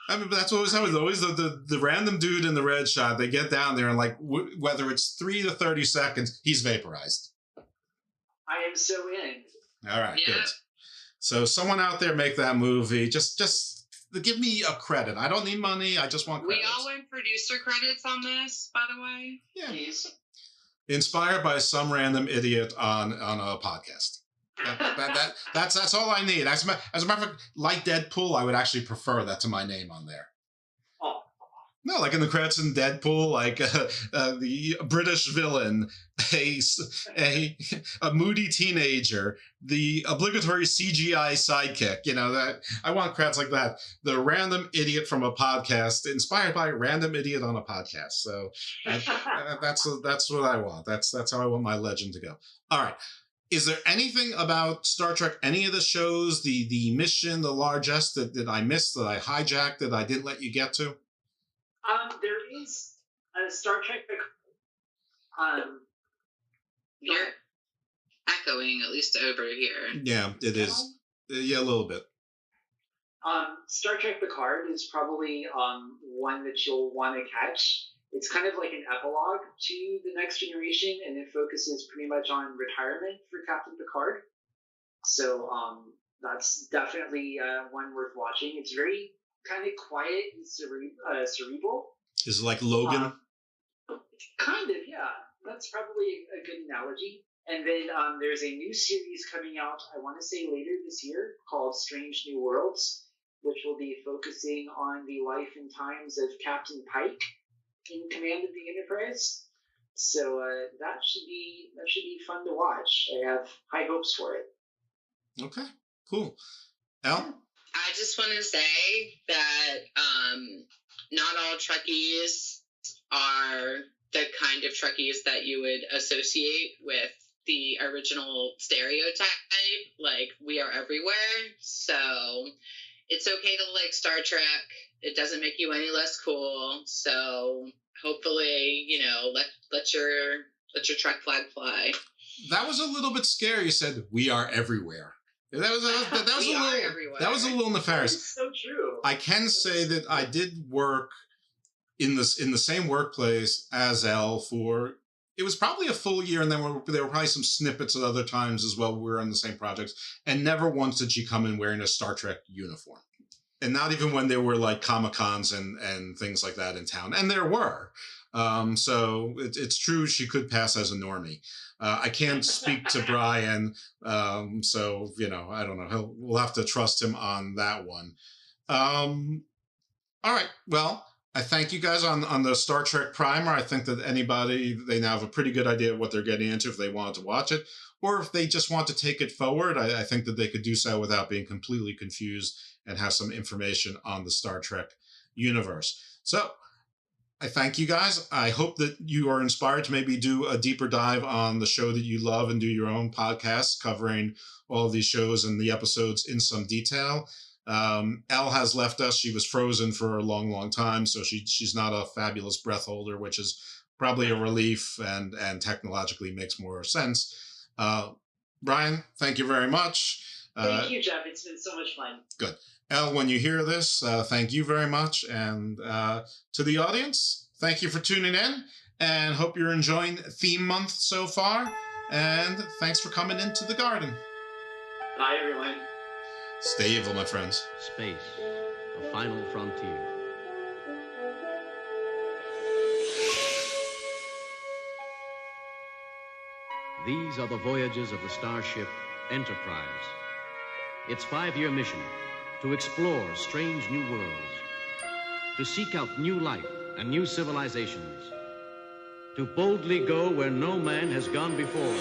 I mean, but that's what was always the random dude in the red shot. They get down there and like whether it's 3 to 30 seconds, he's vaporized. I am so in. All right, good. So someone out there make that movie. Just give me a credit. I don't need money. I just want credits. We all want producer credits on this, by the way. Yeah. Inspired by some random idiot on a podcast. That's all I need. As a matter of fact, like Deadpool, I would actually prefer that to my name on there. Oh. No, like in the credits in Deadpool, like the British villain, a moody teenager, the obligatory CGI sidekick. You know, that I want credits like that. The random idiot from a podcast, inspired by a random idiot on a podcast. So that's what I want. That's how I want my legend to go. All right. Is there anything about Star Trek, any of the shows, the mission, the largesse that I missed, that I hijacked, that I didn't let you get to? There is a Star Trek. You're echoing, at least over here. Yeah, it is. Yeah, a little bit. Star Trek Picard is probably one that you'll want to catch. It's kind of like an epilogue to The Next Generation, and it focuses pretty much on retirement for Captain Picard. So that's definitely one worth watching. It's very kind of quiet and cerebral. Is it like Logan? Kind of, yeah. That's probably a good analogy. And then there's a new series coming out, I want to say later this year, called Strange New Worlds, which will be focusing on the life and times of Captain Pike in command of the Enterprise. So that should be fun to watch. I have high hopes for it. Okay, cool. Al? I just want to say that not all Trekkies are the kind of Trekkies that you would associate with the original stereotype. Like, we are everywhere. So it's okay to like Star Trek. It doesn't make you any less cool. So hopefully, you know, let your Trek flag fly. That was a little bit scary. You said we are everywhere. That was a little nefarious. That's so true. I can say that I did work in the same workplace as Elle for. It was probably a full year, and then there were probably some snippets at other times as well. We were on the same projects, and never once did she come in wearing a Star Trek uniform. And not even when there were like Comic-Cons and things like that in town. And there were. So it's true she could pass as a normie. I can't speak to Brian, so, you know, I don't know. We'll have to trust him on that one. All right, well, I thank you guys on the Star Trek primer. I think that they now have a pretty good idea of what they're getting into if they wanted to watch it, or if they just want to take it forward. I think that they could do so without being completely confused and have some information on the Star Trek universe. So I thank you guys. I hope that you are inspired to maybe do a deeper dive on the show that you love and do your own podcast covering all of these shows and the episodes in some detail. Elle has left us. She was frozen for a long, long time, so she's not a fabulous breath holder, which is probably a relief and technologically makes more sense. Brian, thank you very much. Thank you, Jeff. It's been so much fun. Good. Elle, when you hear this, thank you very much. And to the audience, thank you for tuning in, and hope you're enjoying Theme Month so far. And thanks for coming into the garden. Bye, everyone. Stay evil, my friends. Space, the final frontier. These are the voyages of the starship Enterprise. Its 5-year mission: to explore strange new worlds, to seek out new life and new civilizations, to boldly go where no man has gone before.